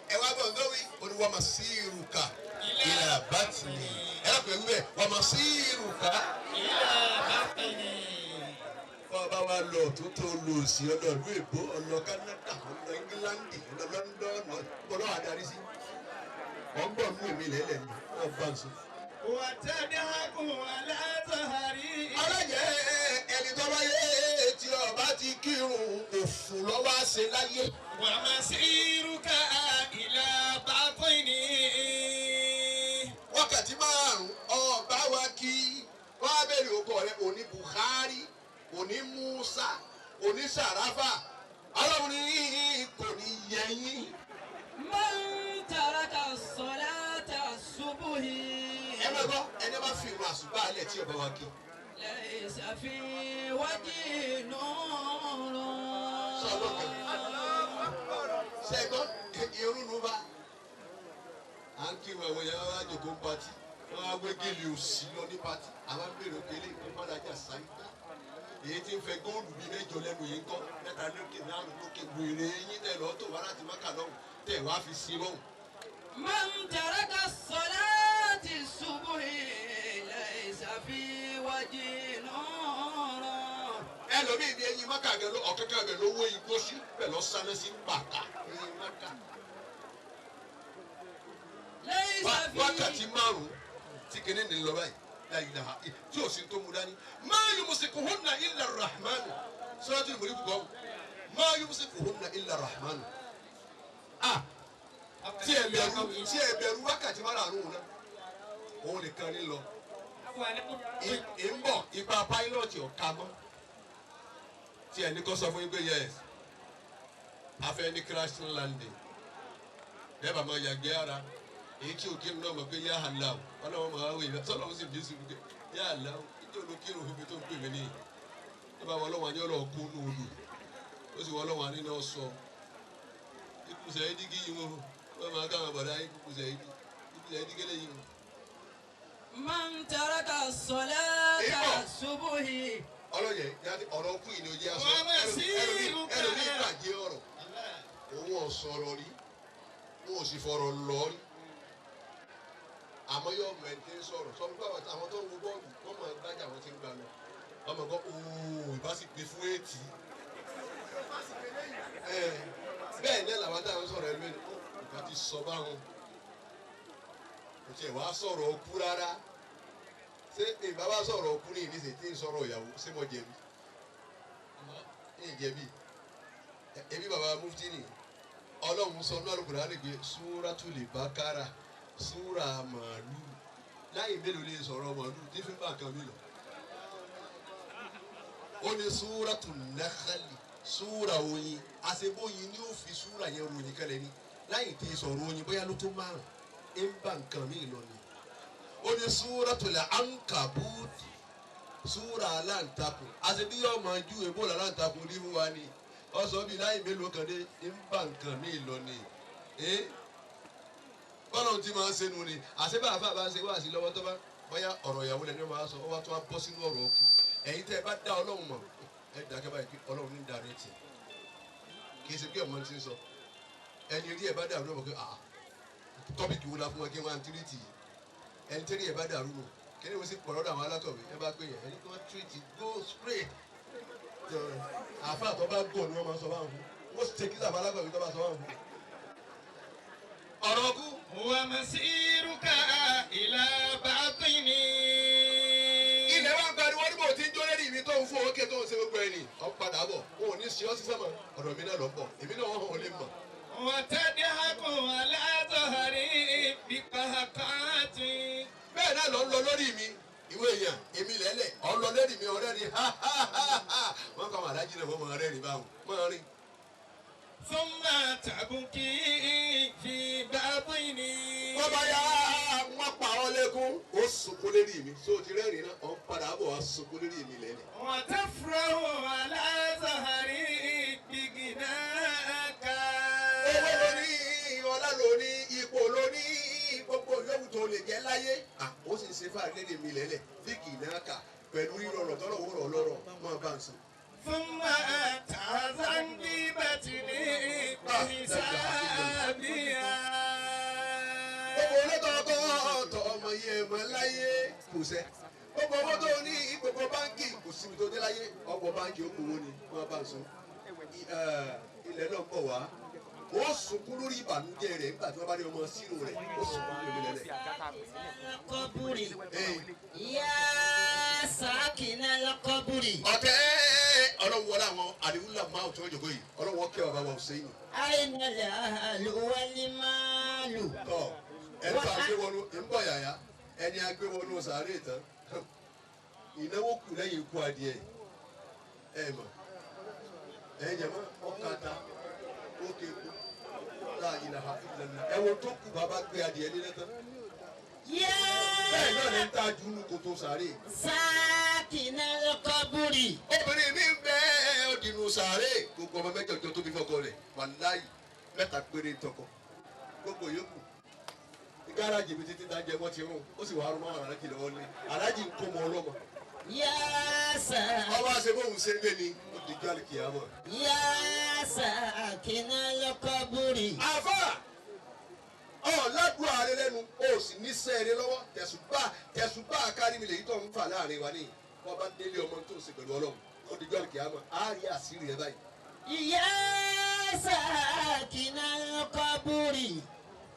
ẹ wá gbọ́n tó wí olùwọ́ mọ̀ sí ìrùkà ilẹ̀ àbátìní ẹ lọ́pọ̀ ewu bẹ́ẹ̀ wọ́n mọ̀ sí ìrùkà. إلى باطني. Bọ́ọ̀bá wa lọ tó lò sí ọ̀dọ̀ ìlú èbó ọ̀lọ́ Canada ọ̀lọ́ England ọ̀lọ́ London bọ́lọ́ adarí sí. Ọgbọ́n mú mi lẹ́lẹ̀ ní ọba nsọ. وتضحك على ظهري. Ọlọ́jẹ́ ẹni tó bá yé tí ọba ti kírun òfò lọ́wọ́ ṣe láyé. ومسيرك إلى باطني. Wákàtí márùn-ún ọba wa kí wọ́n á bẹ̀rẹ̀ òkò rẹ̀ òní Buhari òní Musa òní Sarafa Ọlọ́run ní kò ní yẹ yín. من ترك الصلاة الصبح Ẹ máa gbọ́ ẹni bá fi ìrun àsùbá alẹ̀ tí ọba wa kí. ليس في وجهه نور. Ṣẹ́gbọ́n irun nu bá à ń kí wọn yẹn wá jòkó ń patí wọn á gbé gèlè òsì lọ ní patí àwọn béèrè òkèlè kí wọn lajà sáyidá èyí tí ń fẹ́ góòlù bíi mẹ́jọ lẹ́nu yìí ń kọ́ mẹ́ta lókè márùn lókè gbèrè yín tẹ̀ lọ́ tó wá láti máka lọ́hùn tẹ̀ wá fi sí lọ́hùn. من ترك الصلاة الصبح ليس في وجهه نور. Ẹlòmíì bí ẹyin máka gẹ lọ ọ̀kẹ́kẹ́ bẹ̀ lówó igbó sí bẹ̀ lọ sálẹ̀ sí pàkà ẹyin máka. ليس Wákàtí في márùn-ún tí kìíní ní lọ báyìí láyìí dáhà tí ò sí tó mu dání. Máa yumsikuhunna illa rahmanu Suratul Mulk kọ́ máa yumsikuhunna illa rahmanu. Tí ẹ bẹ̀rù wákàtí márùn-ún náà òun nìkan ní lọ. ń bọ̀ ipa pilọ̀tì ọ̀ka mọ́ tí ẹni kọ́ sọ fún yín pé yes afẹ́ ní crash landing lẹ́bàá máa yàgbé ara èyí tí òkè náà mọ̀ pé yá àlá o ọlọ́wọ́ máa wọ ìlà sọ́lọ́wọ́ sì bí sùn pé yá àlá o níjẹ́ olókèrò fún mi tó ń pè mí nìyí nígbà wọn lọ́wọ́ àní ọlọ́wọ́ kú ní odò ó sì wọ́n lọ́wọ́ àní náà sọ ikùsẹ̀ yìí dígí yìí wọ́n máa káwọn bọ̀dá ikùsẹ̀ yìí dígí lẹ́yìn wọn. من ترك الصلاة الصبح. Ọlọ́yẹ̀ yàtí ọ̀rọ̀ ọkùn yìí ni ojú aṣọ Wọ́n máa sí ìlú kan. ẹlòmí ìbàjẹ́ ọ̀rọ̀ òun ò sọ̀rọ̀ rí òun ò sì fọ̀rọ̀ lọ rí àmọ́ yóò mẹ́tẹ́ sọ̀rọ̀ sọ fún àwọn tó ń wo bọ́ọ̀lù wọ́n máa gbájà wọn ti ń gbà lọ wọ́n máa gbọ́ ooo ìbásípè fún ètì bẹ́ẹ̀ ní làwọn táwọn sọ̀rọ̀ ẹ̀mí nǹkan ti sọ báwọn kò tiẹ̀ wá sọ̀rọ̀ ọkú rárá ṣé ìbáwá sọ̀rọ̀ ọkú ní ìníṣẹ́ tí ń sọ̀rọ̀ ìyàwó ṣé mo jẹ̀bi ní ìjẹ̀bi ẹbí baba mufti ni ọlọ́run sọ ní Al-Qur'ani pé Suratul Baqara súra màálù láyé mélòó lè sọ̀rọ̀ màálù tí fi bá nǹkan mi lọ. ó ní Suratul Nakhli súra oyin àṣebóyin ni ó fi súra yẹn ròyìn kẹlẹ ni láyé tí sọ̀rọ̀ oyin bóyá ló tó márùn ń bá nǹkan mi lọ ni. ó ní Suratul Ankabut súra aláǹtakùn àṣebí yóò máa ju èbó aláǹtakùn ní fún wa ni ọsọ bíi láyé mélòó kan dé ń bá nǹkan mi lọ ni. bọ́lá ti máa ń sẹ́nu ni àṣebá àfa bá ń ṣe wá sí lọ́wọ́ tó bá bóyá ọ̀rọ̀ ìyàwó lẹ́ni wọ́n máa sọ ọ wá tó wá bọ́ sínú ọ̀rọ̀ ọkù ẹ̀yin tẹ́ ẹ bá dá ọlọ́run mọ̀ ẹ dàgẹ́ báyìí pé ọlọ́run ní darí tì kì í ṣe pé ọmọ ti ń sọ ẹni rí ẹ bá dàrú ọmọ pé tọ́pìkì wo la fún wọn kí wọ́n á tírìtì ẹni tẹ́lẹ̀ ẹ̀ bá dàrú nù kí ni wọ́n sì pọ̀ lọ́dọ̀ àwọn alákọ̀wé ẹ bá pè yẹn ẹni kí wọ́n tírìtì go straight àfa tó bá gọ̀ ni wọ́n máa sọ báwọn fún wọ́n sì tẹ́kí sàbá alákọ̀wé tó bá sọ báwọn fún. ọ̀rọ̀ kú. ومسيرك إلى باطن ilẹ̀ wa gbariwo ní bò tí ń jó lérí mi tó ń fún òkè tó ń ṣe gbogbo ẹni ọ̀ padà bọ̀ wọn ò ní ṣe ọ́ sí sẹ́mọ̀ ọ̀dọ̀ mi náà lọ́ bọ̀ èmi náà wọ́n hàn ó lè mọ̀. وتضحك على ظهري بقهقهة bẹ́ẹ̀ náà lọ ń lọ lórí mi ìwé èèyàn èmi lẹ́lẹ̀ ọ̀ ń lọ lórí mi ọ̀rẹ́ ni wọ́n kọ́ àwọn alájí náà wọ́n máa rẹ́ ni báwọn máa rìn. ثم تبكي في باطني wọ́n bá yá wọ́n pa ọ́ lẹ́kún ó sunkún lérí mi so ti rẹ́rìn náà ọ̀ ń padà bọ̀ wá sunkún lérí mi lẹ́lẹ̀. وتفرح على ظهري بغناك owó ló ní ọlá ló ní ipò ló ní gbogbo yòówù tó lè jẹ́ láyé ó sì ń ṣe fáà lérí mi lẹ́lẹ̀ fíkì náà kà pẹ̀lú ìrọ̀rọ̀ tọ́lọ̀ wọ́rọ̀ ọlọ́rọ̀ máa bá ń sùn. ثم تحزن ببطني بحسابها gbogbo olótọ́tọ́ tọ ọmọ yẹn mọ láyé kò sẹ́ gbogbo owó tó ní gbogbo báńkì kò síbi tó dé láyé ọ̀pọ̀ báńkì ó kówó ni wọ́n bá ń sọ ilẹ̀ náà bọ̀ wá ó sunkún lórí ìbànújẹ́ rẹ̀ nígbà tí wọ́n bá ní ọmọ sínú rẹ̀ ó sunkún lórí lẹ́lẹ̀. القبر يا ساكن القبر ọ̀tẹ́ ọlọ́wọ́ wọlé àwọn àdìgúnlá máa tó jòkó yìí ọlọ́wọ́ kẹ́ bàbá wa Hùsẹ́ìnì. أين الأهل والمال tọ́ ẹni tó agbéwọnú ńbọ̀ yàyà ẹni agbéwọnú sàárè tán ìnáwó kù lẹ́yìn ikú adìẹ mọ̀ jẹ̀mọ́ ọ̀kadà ókè kú láàyè náà ẹ̀wọ̀n tó kù bàbá gbé adìẹ nílẹ̀ tán يا bẹ́ẹ̀ náà ní ta jù nù kòtò sàárè. ساكن القبر obìnrin mi ń bẹ ọdìnnú sàárè gbogbo ọmọ mẹ́jọ tó bí fọkọ rẹ̀ wàláyì mẹ́ta péré tọkọ gbogbo yòókù gáràjì mi títí dájẹ wọn ti rún ó sì wàá rún mọ́ aláàjì lọ́wọ́ ní aláàjì ń kó mọ ọlọ́mọ. يا ساكن ọba ṣe bóun ṣe ń lé ni ó di jọ́ àlùkìyámọ̀. يا ساكن القبر àfà ládùúgbò ààrẹ lẹ́nu ó sì ní sẹ́ẹ̀rẹ́ lọ́wọ́ tẹ̀sùbá kárí mi lèyí tó ń fà láàrin wa ní wọ́n bá délé ọmọ tó ń ṣe pẹ̀lú ọlọ́run ó di jọ́ àlùkìyámọ̀ á rí àṣírí rẹ báyìí. يا ساكن القبر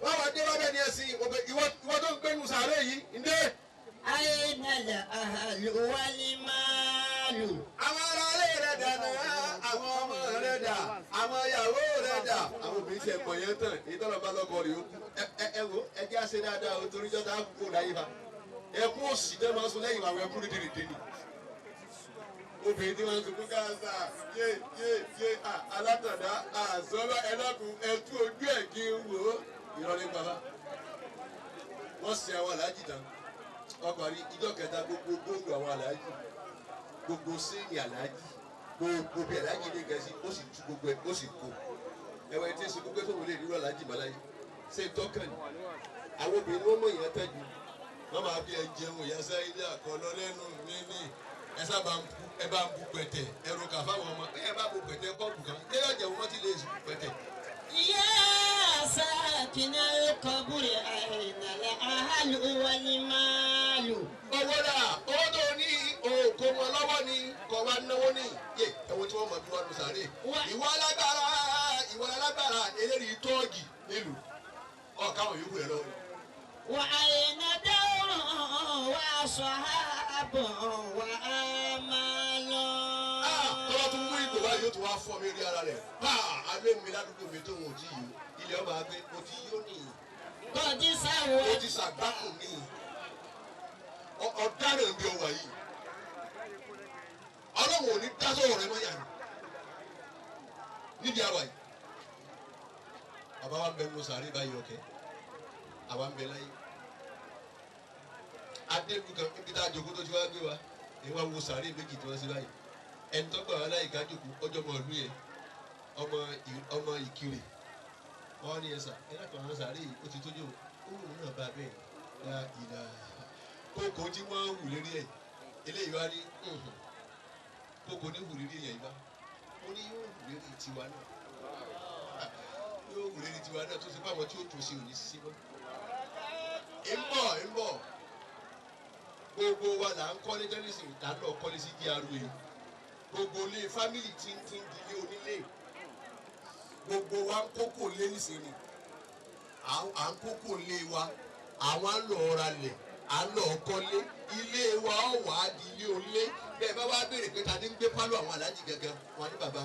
wọ́n wá dé wábẹ́ ní ẹ̀sìn ìwọ tó ń gbẹ́nu sàárè yìí ǹdẹ́. أين الأهل والمال àwọn ará ilé rẹ̀ dànù àwọn ọmọ rẹ̀ dà àwọn ìyàwó rẹ̀ dà àwọn obìnrin ṣe mọ̀ yẹn tán èyí tọ́lọ̀ bá lọ́kọ rẹ̀ ó kú ẹ wo ẹ jẹ́ àṣẹ dáadáa o torí jọ́ta kó láyé fa ẹkún òsì tẹ́ máa sún lẹ́yìn àwọn ẹkún dídìrídì ni obìnrin tí wọ́n ń sunkún káàsà yé alátọ̀dá àzọ́lọ́ ẹlọ́kùn ẹtú ojú ẹ̀ kí n wò ó ìrọ̀lẹ́ bàbá wọ́n sin àwọn aláàjì tán ọkùnrin ìjọ kẹta gbogbo gbòòrò àwọn aláàjì gbogbo síìnì aláàjì gbogbo bí aláàjì ní gẹ̀ẹ́sì ó sì tú gbogbo ẹ̀ ó sì kó ẹ̀wọ̀n tí ń sọ gbogbo sóhun lè rírọ̀ aláàjì mọ́láyé ṣé tọ́kàn ní àwọn obìnrin wọn mọ̀ èèyàn tẹ́jú wọ́n máa fi ẹ jẹun ìyáṣẹ́ ilé àkọlọ́ lẹ́nu mi ní ẹ sábà ẹ bá ń bu pẹ̀tẹ̀ ẹ̀rù kà fáwọn ọmọ ẹ bá bu pẹ̀tẹ̀ kọ́ọ̀bù kan ẹ yọ jẹun wọ́n ti lè sùn pẹ̀tẹ̀. يا ساكن القبر أين الأهل والمال owó dà owó tó ní òkò wọn lọ́wọ́ ni kò wá náwó ní yé ẹ̀wọ̀n tí wọ́n mọ̀ bí wọ́n lọ sàárè ìwọ alágbára eléyìí tọ́ọ̀gì nílùú ọ̀káwọn yòókù ẹ̀ lọ́wọ́. وأين دور وصحاب وآمال tọ́lá tún mú ìgò báyìí yóò tún wá fọ́ mi rí ara rẹ̀ alẹ́ mi ládùúgbò mi tó wọn ò tí yìí ilé ọba gbé mo ti yóò nìyí قد mo سوت ti ṣàgbákò nìyí ọ̀daràn bí ọwà yìí ọlọ́run ò ní dásọ̀rọ̀ rẹ mọ́ yàrá nídìí àwà yìí bàbá wa ń bẹ nínú sàárè báyìí ọkẹ àwa ń bẹ láyé adélu kan níbi tá a jòkó tó ti wá gbé wa èyí wá wo sàárè méjì tí wọ́n ṣe báyìí ẹni tó gbà wá láyé ká jòkó ọjọ́ ọmọ ìlú yẹn ọmọ ìkirè wọ́n ní ẹ̀sà ẹ̀rọ kan àwọn sàárè yìí ó ti tójú òun náà bá bẹ́ẹ̀ la ìlà kókò tí wọ́n hù lérí ẹ̀ eléyìí wá ní kókò ní hù lérí ẹ̀ yìí ó ní yóò hù lérí tiwa náà yóò hù lérí tiwa náà tó ṣe fáwọn tí ó tó ṣe òní sí mọ́ ń bọ̀ gbogbo wa là ń kọ́lé tẹ́lẹ̀sì ìdáná kọ́lé sí GRA gbogbo ilé fámìlì tí ń dilé onílé gbogbo wa ń kókò lé nísìnyí à ń kókò lé wa àwọn ń lọ ralẹ̀ à ń lọ kọ́lé ilé wa ó wà á di ilé onílé bẹ́ẹ̀ bá wá béèrè pé ta ni ń gbé pálọ̀ àwọn aláàjì gangan wọn ní bàbá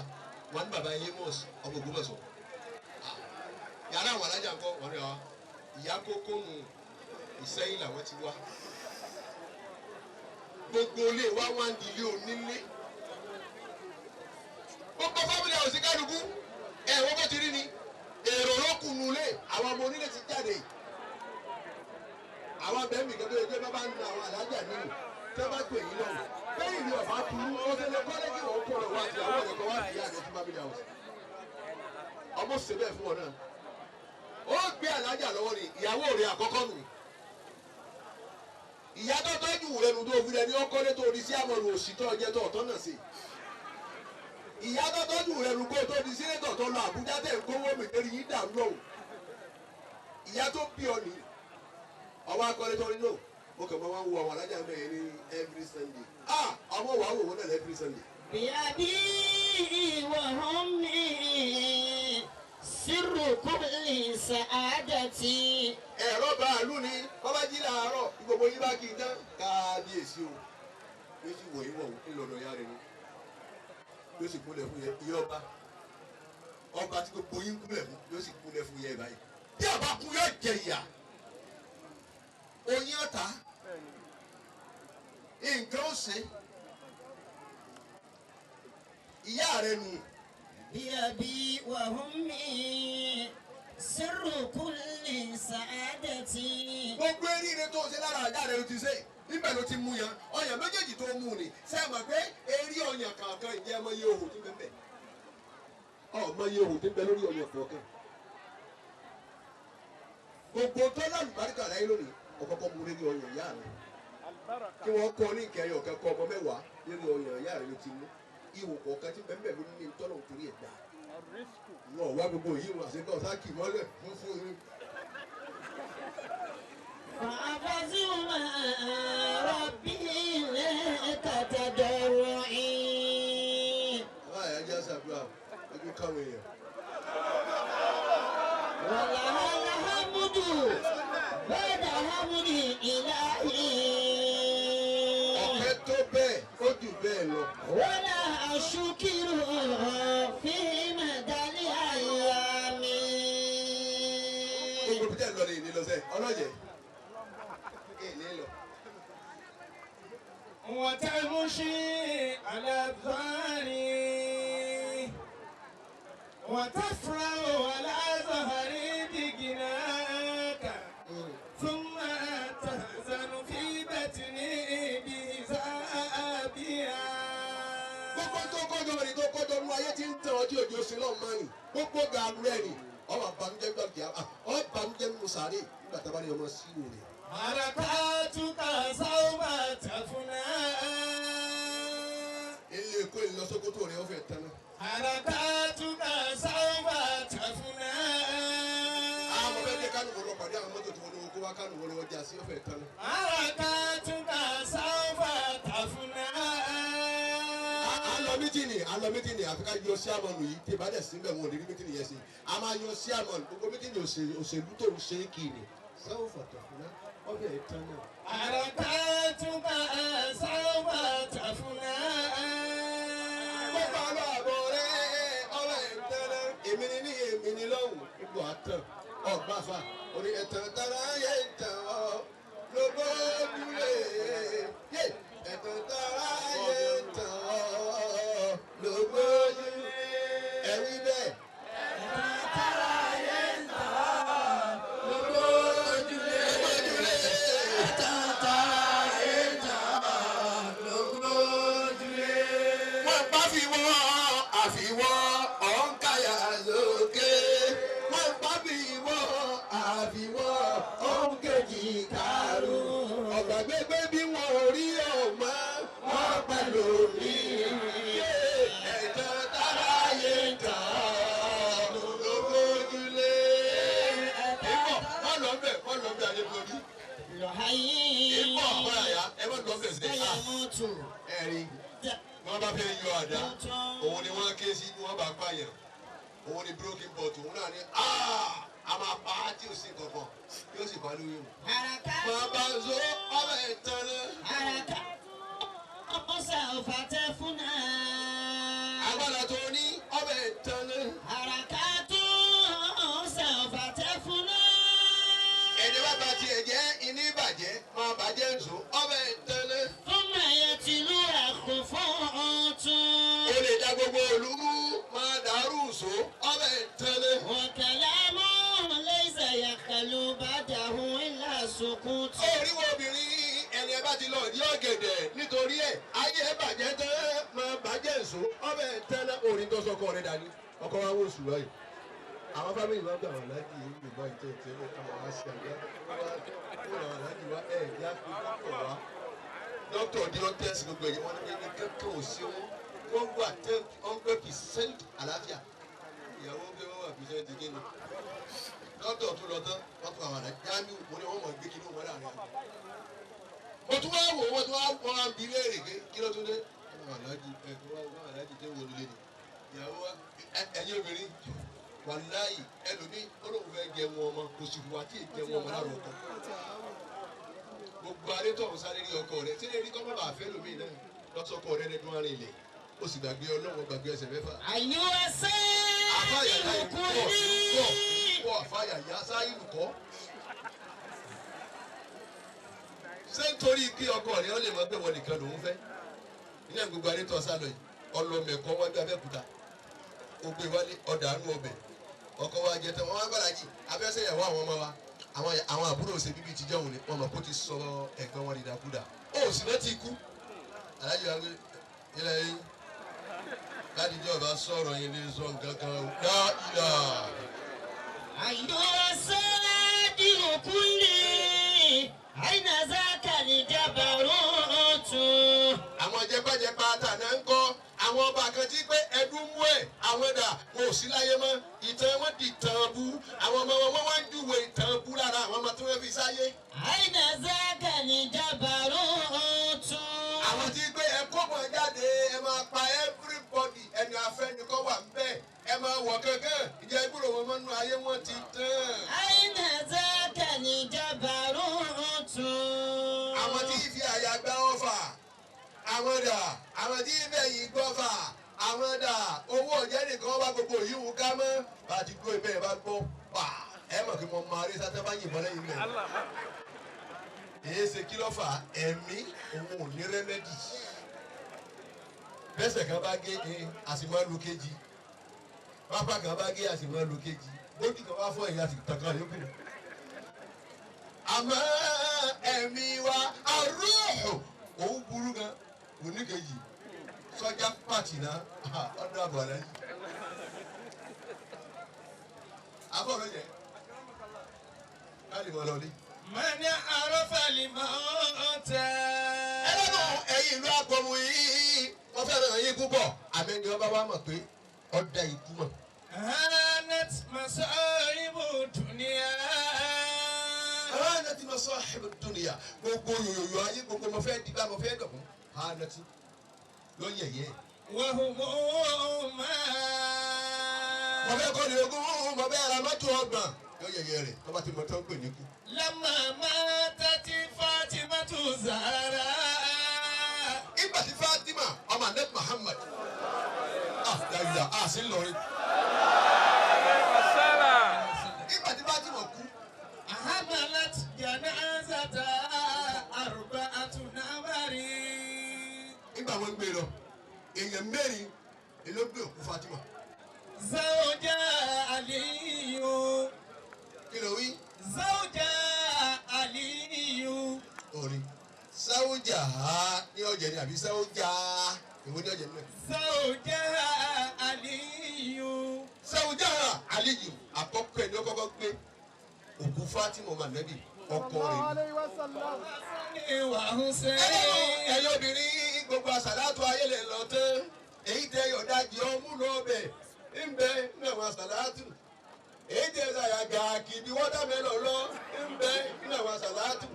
Amos ọmọ Ògbómọ̀ṣọ́ yàrá àwọn alájà ń kọ́ wọn ní wa ìyá kókó nù Ìṣẹ́yìn làwọn ti wá gbogbo ilé wa wá ń di ilé onílé gbogbo fámìlì àwọn òsìkálukú wọ́n bó ti rí ni èrò ló kùnú lé àwọn ọmọ onílé ti jáde àwọn abẹ́mì gẹ́gẹ́ bí ẹgbẹ́ bá ń na àwọn alájà nínú tí wọ́n bá pè yín náà bẹ́ẹ̀ ni ọ̀bá kúrú ọ̀sẹ̀lẹ̀ kọ́lẹ́jì wọn kọ́ ọ̀rọ̀ wá sí àwọn ọ̀rẹ́kọ̀ wá sí àdé fún family house ọmọ ṣe bẹ́ẹ̀ fún ọ náà ó gbé alájà lọ́wọ́ ni ìyàwó rẹ̀ àkọ́kọ́ nù ìyá tó tọ́jú rẹ̀ nù tó fi rẹ̀ ní ọkọ́lé tó di sí àmọ̀rù òṣìṣẹ́ ọjẹ́ tó ọ̀tọ́ náà sí ìyá tó tọ́jú rẹ̀ nù kó tó di sínétọ̀ tó lọ Àbújá tẹ̀ ń kówó mìtẹ́rì yín dà lọ́wọ́ ìyá tó bí ọ nìyí ọwọ́ akọ́lé tó ní lò mo kàn máa ń wo àwọn alájà mẹ́rin ní every Sunday ọmọ wàá wò wọ́n náà every Sunday. بأبي وأمي سر كل سعادتي. ẹ̀rọ bàálù ni bàbá jí làárọ̀ gbogbo yín bá kí n tán kábíyèsí o yóò sì wọ̀ yín wọ̀ ńlọrọ̀ ya rẹ̀ ni yóò sì kúnlẹ̀ fún yẹ iye ọba tí gbogbo yín kúnlẹ̀ fún yóò sì kúnlẹ̀ fún yẹ báyìí bí ọba kú yóò jẹ ìyà oyin ọ̀tá nǹkan ó ṣe ìyá rẹ̀ nù. بأبي وأمي سر كل سعادتي. gbogbo eríire tó ṣe lára àjà rẹ̀ ló ti ṣe níbẹ̀ ló ti mú yan ọyàn méjèèjì tó mú ni ṣe é mọ̀ pé eré ọyàn kankan ìjẹ́ ọmọ iye ohun tí ń bẹ ọmọ iye ohun tí ń bẹ lórí ọyàn kọ̀ọ̀kan gbogbo tó lálùbáríkà láyé lónìí ọ̀kọ̀ọ̀kan mú lórí ọyàn ìyá rẹ̀ kí wọ́n kọ́ ní ìkẹyọ̀ kẹ́kọ̀ọ́ ọmọ mẹ́wàá lórí ọyàn ìyá rẹ̀ ló ti mú ihò kọ̀ọ̀kan tí bẹ́ẹ̀ bẹ́ẹ̀ ló ní tọ́lọ̀ torí ẹ̀ gbà wọn wá gbogbo yìí wọn àṣekọ̀ sáàkì mọ́lẹ̀ fún un. فأفزع ربي لك تضرعي. báyà jẹ́ àṣàdúrà ojú káwọn èèyàn. ولها الحمد بعد حمد إلهي. ọ̀kẹ́ tó bẹ́ẹ̀ ó jù bẹ́ẹ̀ lọ. ولا أشكر في مدى الأيام. gbogbo bí tẹ́ lọ ní lọ́sẹ̀ ọlọ́jẹ̀ èlé lọ. وتمشي على الظهر وتفرح على ظهري بجناك ثم تحزن في بطني بحسابها. gbogbo tó kọjọ rẹ tó kọjọ nu ayé tí ń tẹ ọjọ́ òjò sí náà máa nì gbogbo gàrú rẹ nì ọba banújẹ́ gbàgbé ọba banújẹ́ nínú sàárè nígbà tá a bá ní ọmọ sí ìwò rẹ. حركاتك سوف تفنى. ilé èkó ìlọ Sókótó rẹ ọfẹ tán náà. حركاتك سوف تفنى. àwọn bẹ́ẹ̀ ní kánú wọlé ọ̀pàdé àwọn mọ́tò tí wọ́n ní owó kó wá kánú wọlé ọjà sí ọfẹ tán náà. حركاتك سوف تفنى. alọ mítìnì àfi ká yọ sí àmọ́nù yìí tí ìbá dẹ̀ sí bẹ́ẹ̀ wọn ò ní rí mítìnì yẹn sí a máa yọ sí àmọ́nù gbogbo mítìnì òṣèlú tó ń ṣe é kiri sáwọ́ fọ̀tọ̀ fúnná ọbẹ̀ ìtàn náà. حركاتك سوف تفنى. gbogbo àlọ́ àbọ̀ rẹ̀ ọbẹ̀ ìtàn náà. èmi ni lọ́hùn ipò àtàn ọ̀gbáfa orí ẹ̀tàn tara yẹ ìtàn ọ́ lóbójúlé yé ẹ̀tàn tara yẹ ìtàn ọ́ lóbójúlé ẹ̀rí bẹ́ẹ̀. ẹ̀tàn tara yẹ ìtàn ọ́ lóbójúlé. ẹ̀tàn tara yẹ ìtàn ọ́ lóbójúlé. wọ́n bá fi wọ́n àfiwọ́ ọ̀nkàyà lókè. wọ́n bá fi wọ́n àfiwọ́ ọ̀nkejì kàrú. ọ̀gbà gbégbé bí wọ́n ò rí ọ̀mọ́ wọ́n pẹ̀lú mi. ẹ̀jọ̀ tára yé tán lójúlé. wọ́n lọ bẹ̀ àyè borí. يموت ẹ̀rí wọ́n bá fẹ́ yọ àdá òun ni wọ́n ké sí wọ́n bá pààyàn òun ni broken bottle òun náà ni a máa pa á tí ò sí kankan yóò sì pa lórí òun. máa bá a zo ọbẹ̀ ìtàn náà. سوف تفنى agbára tó ní ọbẹ̀ ìtàn náà. حركات سوف تفنى ẹni bá ba tiẹ̀ jẹ́ iní ìbàjẹ́ máa bàjẹ́ nsọ ọbẹ̀ ìtàn náà. ثم يتلوها خفوت ó lè dá gbogbo òlu máa dàrú nsọ ọbẹ̀ ìtàn náà. وكلام ليس يخلو بعده إلا سكوت orí wo obìnrin ẹni ẹ bá ti lọ ní ọ̀gẹ̀dẹ̀ nítorí ẹ̀ ayé ẹ bàjẹ́ tán máa bàjẹ́ nsọ ọbẹ̀ ìtàn náà. orin tó sọkọ rẹ dání ọkọ wa wò sùn lọ́yìn. àwọn fámìlì máa ń gbà wọn láti yorùbá ìtẹ̀tẹ̀ àwọn aṣọ àgbà wọn làwọn láti wá ẹ̀ ní àpò dókítà wa. dókítà ní wọn tẹ̀sí gbogbo ẹ̀yẹ wọn ní ní kankan ò sí wọn wà 100% àlàáfíà. ìyàwó gbé wọn wà percent kíni. dókítà tó lọ tán wọn tún àwọn àdájọ́ jáàmù mo ní wọn mọ̀ gbé kíní wọn láàrin àgbà. mo tún wá wò wọ́n tún wá wọn á bí léèrè kí ló tún dé. wọn aláàjì tẹ́ wọlé lé ní. ìyàwó ẹ̀yin obìnrin wàláyì ẹlòmí olóhùn fẹ́ jẹ wọn ọmọ kò sì wá tí ì jẹ wọn ọmọ lára ọkọ gbogbo adé tó ń sáré rí ọkọ rẹ tí lè rí kọ́mọ́ bá fẹ́ lómi náà lọ́sọ̀kọ rẹ lẹ́dún àárín ilẹ̀ ó sì gbàgbé ọlọ́run gbàgbé ẹsẹ̀ mẹ́fà. أيها السيد كلي pọ̀ àfàyàyà sáyìlù kọ́. ṣé nítorí kí ọkọ rẹ ọ lè mọ pé wọn nìkan lòún fẹ́ nílẹ̀ gbogbo adé tó sálọ yìí ọlọ́mẹ̀kọ́ wọn bí abẹ́kúta ó gbé wálé ọ̀dà àánú ọbẹ̀ ọkọ wa jẹ tán wọn wá gbọ́dọ̀ jì abẹ́sẹ̀ ìyàwó àwọn ọmọ wa àwọn àbúrò ṣe bíbí tíjọ́ òun ni wọn mọ̀ kó ti sọ ẹ̀gbọ́n wọn dídàkúdà ó sì náà ti kú alájọ wa ilẹ̀ yìí láti ìjọba sọ̀rọ̀ yẹn ní sọ nǹkan kan dá ìlà. أيها السيد كلي أين ذاك الجبروت àwọn jẹgbẹjẹgba àtàná ń kọ́ àwọn ọba kan tí pé ẹdún mú ẹ àwọn ẹ̀dá wọn ò sí láyé mọ́ ìtàn wọn di ìtàn bú àwọn ọmọ wọn wá ń júwe ìtàn bú lára àwọn ọmọ tí wọn fi sáyé. أين ذاك الجبروت àwọn tí pé ẹ kó wọn jáde ẹ máa pa everybody ẹni afẹ́nukọ́ wà ń bẹ́ẹ̀ ẹ máa wọ̀ kankan ìjà ìgbúrò wọn mọ́nú ayé wọn ti tán. أين ذاك الجبروت àwọn tí fi àyà gbá ọfà àwọn dà àwọn tí ibẹ̀ yìí gbọ́fà àwọn dà owó ọ̀jẹ́ nìkan wá gbogbo yìí wù ká mọ́ bá a ti gbó ibẹ̀ bá gbọ́ pa ẹ mọ̀ kí mo máa rí sátẹ́ bá yìnbọn lẹ́yìn mẹ́. èyí ṣe kí ló fà ẹ̀mí òun ò ní rẹ́mẹ́dì bẹ́sẹ̀ kan bá gé àsìmọ́ lu kejì pápá kan bá gé àsìmọ́ lu kejì bójú kan bá fọ́ ẹ̀yìn àti tàkàn yókù. àmọ́ ẹ̀mí wa arúhù òun burú gan oníkejì sọ́jà pàtì náà ọdún àbọ̀lẹ́ yìí. abọ́ọ̀lù jẹ́ káàdì mọ́ lọ́lé. Mani arafali mọ́tẹ́. ẹlẹ́nu ẹ̀yin ìlú agbọ̀mù yìí wọ́n fẹ́ràn yín púpọ̀ àmẹ́ni ọba wa mọ̀ pé ọ̀dà ikú mọ̀. Hanat masaibu dunia. hanati masahibu dunia gbogbo yòyòyò ayé gbogbo mo fẹ́ dìgbà mo fẹ́ dọ̀kun hanati ló yẹ̀yẹ́. Wahumu ma. mo fẹ́ kọ́ ni ogún mo fẹ́ ra mọ́tò ọgbọ̀n ló yẹ̀yẹ́ rẹ̀ tọ́ba tí mo tọ́ ń pè ní kú. Lama matati Fatimatu Zahra. ìgbà tí Fatima ọmọ anabi Muhammad dàgbà sí lọrin. ìgbà tí Fatima kú Ahamalat janazata arba'atu nabari. ìgbà wọn gbé lọ èèyàn mẹ́rin ló gbé òkú Fatima. Zawja Aliyu. kí ló wí. Zawja Aliyu. orin sáwùjà ní ọjà ni àbí sáwùjà ìwé ní ọjà nílẹ̀. Zawja Aliyu. sáwùjà Aliyu àkọ́kọ́ ẹni ọkọ́kọ́ gbé òkú Fatima ọmọ anabi ọkọ rẹ̀ ni. Wa Hussein. ẹ̀yin obìnrin gbogbo àsàlátù ayé lè lọ tán èyí tẹ yọ̀dájì ọmú lọ́bẹ̀ ń bẹ ní àwọn àsàlátù èyí tẹ ṣàyàgà kìbí wọ́tàmẹ́lọ̀ lọ ń bẹ ní àwọn àsàlátù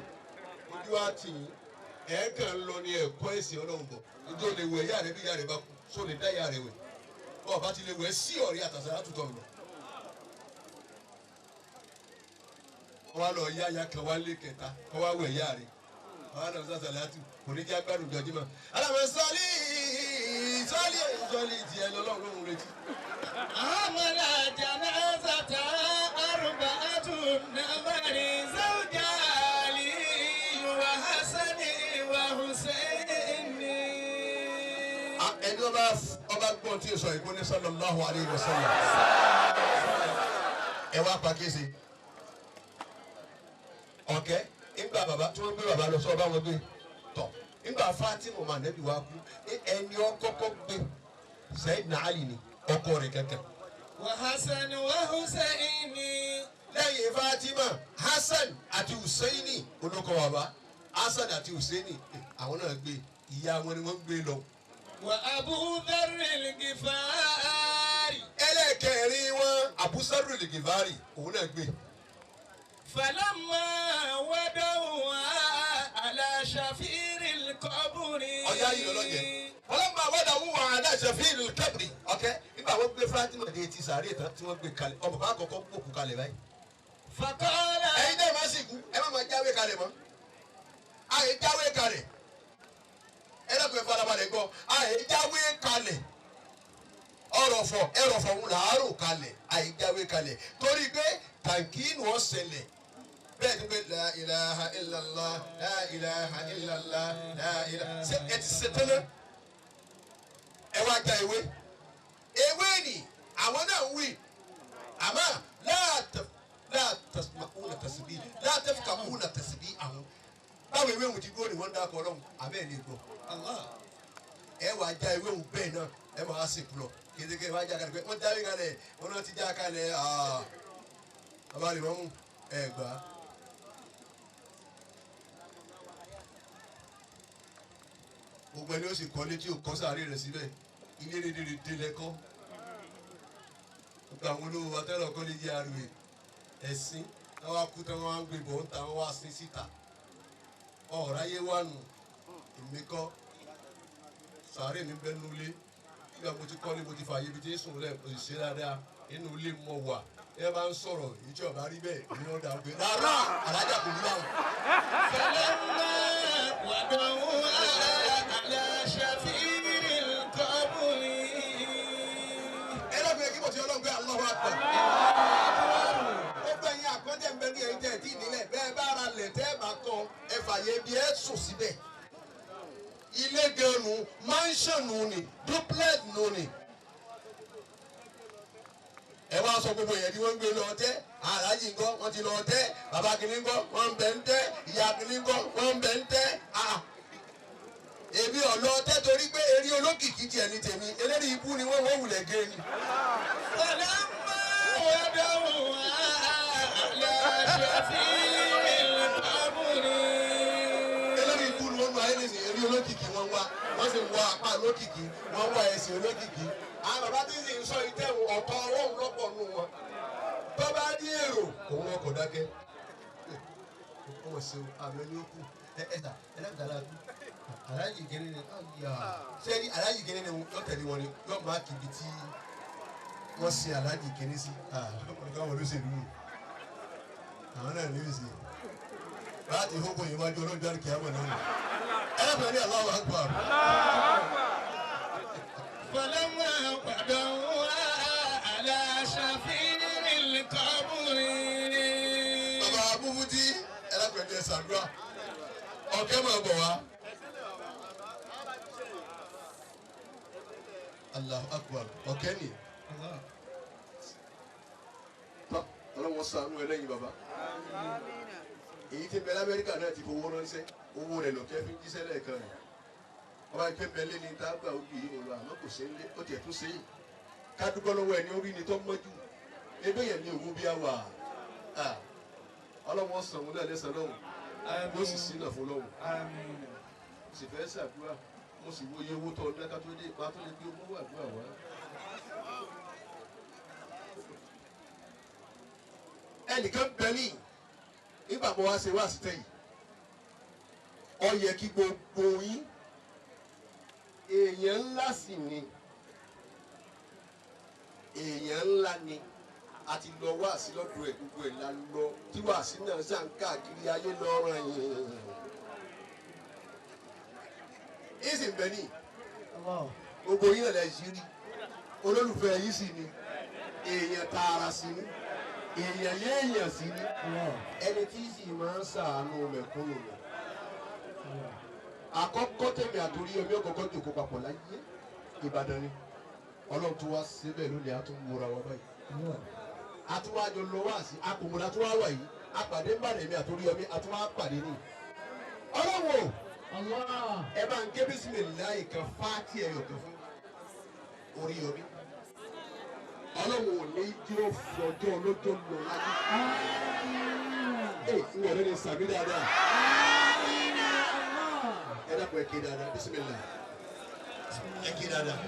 ojú wa tì í ẹ̀ẹ́kàn lọ ní ẹ̀kọ́ ẹ̀sìn ọlọ́run bọ̀ ìjọ lè wẹ̀ ìyá rẹ bí ìyá rẹ bá kú só lè dá ìyá rẹ wẹ̀ ọba ti lè wẹ̀ sí ọ̀rẹ́ àtàṣà látúntọ̀ lọ. wọ́n á lọ yá ya kan wá lé kẹta kọ́ wá wẹ̀ ìyá rẹ wọ́n á lọ sàṣà látù kò ní kí agbádùn jọjúmọ́. alámọ̀ sọ́ọ́lì ìdíyẹ lọ́lọ́run lóhun retí. عمل جنازة أربعة نفر زوج علي وحسن وحسين. ẹni ọba gbọ́n tí o sọ ìbò ní sallallahu alayhi wa sallam ẹ wá pàkíyèsí ọ̀kẹ́ nígbà bàbá tí wọ́n gbé bàbá lọ sọ ọba wọn gbé tọ̀ nígbà Fatima mànẹ́bí wa kú ẹni ọkọ́kọ́ gbé Sayyidina Ali ni ọkọ rẹ̀ kankan. وحسن وحسين. lẹ́yìn Fatima Hasan àti Husaini olókọ́ bàbá Hasan àti Husaini àwọn náà gbé ìyá wọn ni wọ́n gbé lọ. وأبو ذر الغفاري. ẹlẹ́kẹ̀rin wọn Abu Zarr al-Ghifari òun náà gbé. فلما ودوها على شفير القبر. ọ̀yá yìí lọ́lọ́jẹ̀. ọlọ́mọ àwọ̀dà wù wà aláṣẹ fíìlì kẹ́bìrì. ọ̀kẹ́ nígbà wọ́n gbé Fatima dé ti sàárè tán tí wọ́n gbé kalẹ̀ ọmọ bá kọ́kọ́ gbòkú kalẹ̀ báyìí. فقال. ẹ̀yin náà má sì kú ẹ má máa jáwé kalẹ̀ mọ́. àyè jáwé kalẹ̀ ẹ lọ́kùnrin farabalẹ̀ gbọ́ àyè jáwé kalẹ̀ ọ̀rọ̀fọ̀ ẹ̀rọ̀fọ̀ ń làárò kalẹ̀ àyè jáwé kalẹ̀ torí pé tàǹkìnù ọ̀sẹ̀lẹ̀ bẹ́ẹ̀ ni pé la ilaha illallah la ilaha illallah la ilaha ṣe ẹ ti ṣe tẹ́lẹ̀ ẹ wá ja ewé ni àwọn náà ń wí àmọ́ látàfùkàmúnà tẹ̀síbí àwọn báwo ewé òun ti dúró ni wọ́n ń dákọ̀ ọlọ́run àbẹ́ẹ̀ lè gbọ́ ẹ wá ja ewé òun bẹ́ẹ̀ náà ẹ máa sìnkú lọ kéde wá já kalẹ̀ pé wọ́n jáwé kalẹ̀ wọ́n náà ti já kalẹ̀ bàbá rẹ̀ wọ́n mú ẹ gbà á. gbogbo ẹni ó sì kọ́ létí òkọ́ sáré rẹ̀ síbẹ̀ ilé rédèrèdè lẹ́kọ́ gbogbo àwọn olówó wa tẹ́lọ̀ kọ́ lè yí àrùwẹ̀ ẹ̀sìn táwọn akútẹ́ wọn á gbé bọ̀ ń ta wọn wá sí síta ọ̀ráyé wà nù èmi kọ́ sáré mi bẹ́ẹ̀ nulẹ̀ nígbà mo ti kọ́ ni mo ti fààyè ibi tí ń sùn lẹ̀ mo sì ṣe dáadáa inú ilé mọ̀ wà ẹ bá ń sọ̀rọ̀ ìjọba rí bẹ́ẹ̀ ní ọ̀dà pé rárá alájà kò ní báwọn. فلما ودوها على شفير القبر. ẹ lọ́gbẹ̀ẹ́ kí mo ti ọlọ́gbẹ́ Allahu Akbar. ó gbẹ̀yìn àkọ́jẹ́ ń bẹ ní ẹ̀yìn tẹ̀ tí ìnílẹ̀ bẹ́ẹ̀ bá ara lẹ̀ tẹ́ ẹ bá kọ́ ẹ fààyè bí ẹ sùn síbẹ̀. ilé gẹ̀ẹ́nu máńṣọ̀nù ni duplex nù ni. ẹ wá sọ gbogbo yẹn tí wọ́n ń gbé lọ tẹ́ aláàjì ńkọ́ wọ́n ti lọ tẹ́ bàbá kìíní ńkọ́ wọ́n ń bẹ ń tẹ́ ìyá kìíní ńkọ́ wọ́n ń bẹ ń tẹ́ èmi ọ̀lọ́ tẹ́ torí pé eré olókìkí tiẹ̀ ní tèmi eléyìí ibú ni wọ́n wulẹ̀ gé ni. فلما ودوها على شفير القبر. eléyìí ibú ni wọ́n máa ń ní eré olókìkí wọ́n wá wọ́n sì wọ apá olókìkí wọ́n wọ ẹsẹ̀ olókìkí. àwọn bàbá tí ń sì ń sọ ìtẹ́ ọ̀tọ̀ ọwọ́ lọ́pọ̀ nù wọn. tó bá ní èrò òun wọn kò dákẹ́. ọmọ sí o àmì ẹni ó kù ẹ̀ẹ́dà ẹ̀ẹ́dàgbàlá aláàjì kìíní ni ṣé ní aláàjì kìíní ni yóò tẹ̀lé wọn ni yóò máa kìbi tí wọ́n sin aláàjì kìíní sí. ọ̀gá wọn ló ṣe lù ú àwọn náà ní ìsìn láti hókò yìí wájú ọlọ́jọ́ àríkì àwọn náà ẹ̀ẹ́dàgbàlá ní Allahu Akbar. فلما ودوها على شفير القبر. bàbá abúfútí ẹlẹ́pẹ̀ẹ́dẹ́ ṣàdúrà ọ̀kẹ́ máa bọ̀ wá. Allahu Akbar ọ̀kẹ́ ni. ọlọ́wọ́ ṣàánú ẹlẹ́yin bàbá. èyí tí bẹ lamẹ́ríkà náà ti fowó ránṣẹ́ owó rẹ̀ lọ́kẹ́ fi jíṣẹ́ lẹ́ẹ̀kan rẹ̀. ọba ìpè bẹ́lẹ́ ni tá a gbà ó bì í òun lọ àmọ́ kò ṣe é lé ó tiẹ̀ tún ṣe é. ká dúpọ́ lọ́wọ́ ẹni orí ni tó mọ́jú ebe yẹn ní owó bí a wà. ọlọ́wọ́ sàn wọn náà lẹ́sàn lọ́wọ́ yóò sì sínà fún lọ́wọ́. mo sì fẹ́ ṣàdúrà mo sì wo iye owó tó ọdún ká tó dé ipa tó lè gbé owó àdúrà wá. ẹnìkan bẹ ní nígbà mo wá ṣe wá sí tẹ́yìn ó yẹ kí gbogbo yín èèyàn ńlá sì ni èèyàn ńlá ni a ti lọ wáàsí lọ́dọ̀ ẹ̀ gbogbo ẹ̀ la lọ tí wáàsí náà ṣàn káàkiri ayé lọ́rọ̀ yìí. ìsìn bẹ́ẹ̀ ni gbogbo yín náà lè ṣí rí olólùfẹ́ yìí sì ni èèyàn tààrà sí ni èèyàn yéèyàn sí ni ẹni tí sì máa ń ṣàánú mẹ̀kúnnù ni. àkọ́kọ́ tẹ̀mí àtòrí omi ọ̀kọ̀ọ̀kan jòkó papọ̀ láyé Ìbàdàn ni Ọlọ́run tó wá síbẹ̀ lónìí a tún múra wọn báyìí. àtúwájọ lọ wá sí akòmọdé àtúwá wà yìí apàdé ń bàdé mi àtòrí omi àtúwá pàdé ní. Ọlọ́run ẹ bá ń ké bísímìláì kan fáàtì ẹ̀yọ̀ kan fún orí omi. Ọlọ́run ò ní jí ó fọjọ́ olójó lọ lájú. ń wọlé ní sàmì dáadáa. ẹ dàpọ̀ ẹ ké dáadáa bísímìláì ẹ ké dáadáa.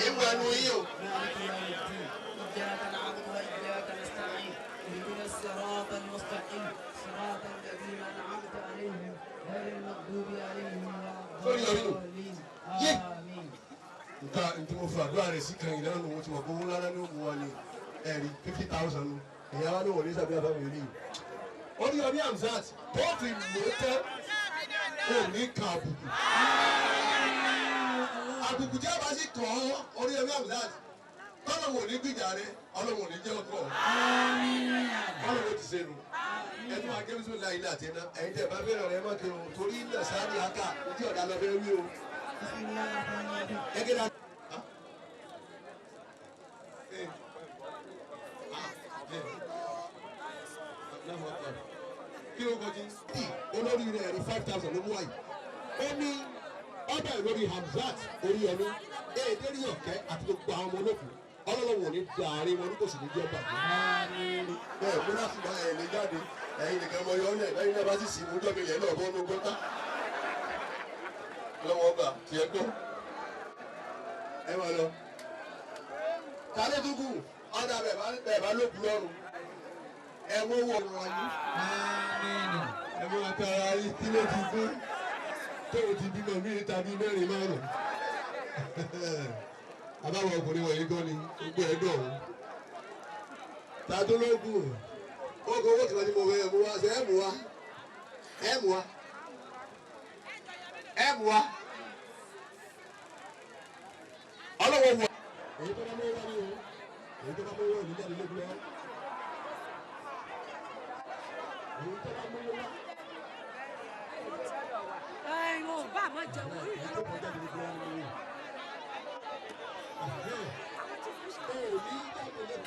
ìwà nu yìí o. إياك نعبد وإياك نستعين اهدنا الصراط المستقيم صراط الذين أنعمت عليهم غير المغضوب عليهم ولا الضالين آمين. nǹkan tí mo fà àdúrà rẹ̀ sí kan ìdáná wọn ti wọ̀ gbówó ńlá ní òmùwà ni ẹ̀rí 50,000 nù ẹ̀yà wa ní wọlé sábẹ́ àbáwọ̀ yìí nìyí. ó ní ọdún Hamzat tó fi lò ó tẹ́ ó ní kan àbùkù. àbùkù tí a bá sì kàn án orí ọdún Hamzat tọ́lọ̀ wò ní gbìjà rẹ̀ ọlọ́wọ̀n ní jẹ́ ọkọ̀ ọlọ́wọ̀ ti sẹ́nu ẹnu akẹ́bísọ láyé ní àtẹná ẹ̀yin tẹ̀ bá bẹ̀rẹ̀ rẹ̀ mọ́ kiri o torí ilẹ̀ sáré aka ojú ọ̀dà lọ bẹ́ẹ̀ wí o. ẹgẹ́ dá. kí ló kọjú. olórí rẹ̀ rí 5,000 ló mú wáyé. ó ní ọbẹ̀ lórí Hamzat Oríyọmí èdè rí ọ̀kẹ́ àti gbogbo àwọn ọmọ olókùn ọlọ́wọ́ ní dàárín wọn ní kò sì ní jẹ́ bàjẹ́. bẹ́ẹ̀ mo láti bá ẹ̀ lè jáde ẹ̀yin nìkan mọ yọ ọ́nà ẹ̀yin náà bá sì sìn mú jọ́ mi lẹ̀ náà bọ́ ọ́nú gbọ́tà. lọ́wọ́ ọgbà tiẹ̀ gbọ́ ẹ máa lọ. tálẹ́ tó kù ọ̀dà bẹ́ẹ̀ bá lókun lọ́rùn ẹ mú wọ̀ wọ́n yín. ẹ máa tara yín kí ló ti fún tó o ti bímọ mí tàbí mẹ́rin márùn-ún. àbáwọ̀ ọkùnrin wọ̀nyí gan ni gbogbo ẹ̀ dọ̀ ọ́n. tàdó lógún ogun owó tí wọ́n ti mọ̀ wẹ́ mú wa ṣe ẹ̀ mú wa ẹ̀ mú wa ẹ̀ mú wa. ọlọ́wọ́ wọ. èyí tó bá mú wá ní o èyí tó bá mú wá ní jáde lógún lọ. èyí tó bá mú wá. mo bá àmọ́ jẹun orí ìdáná.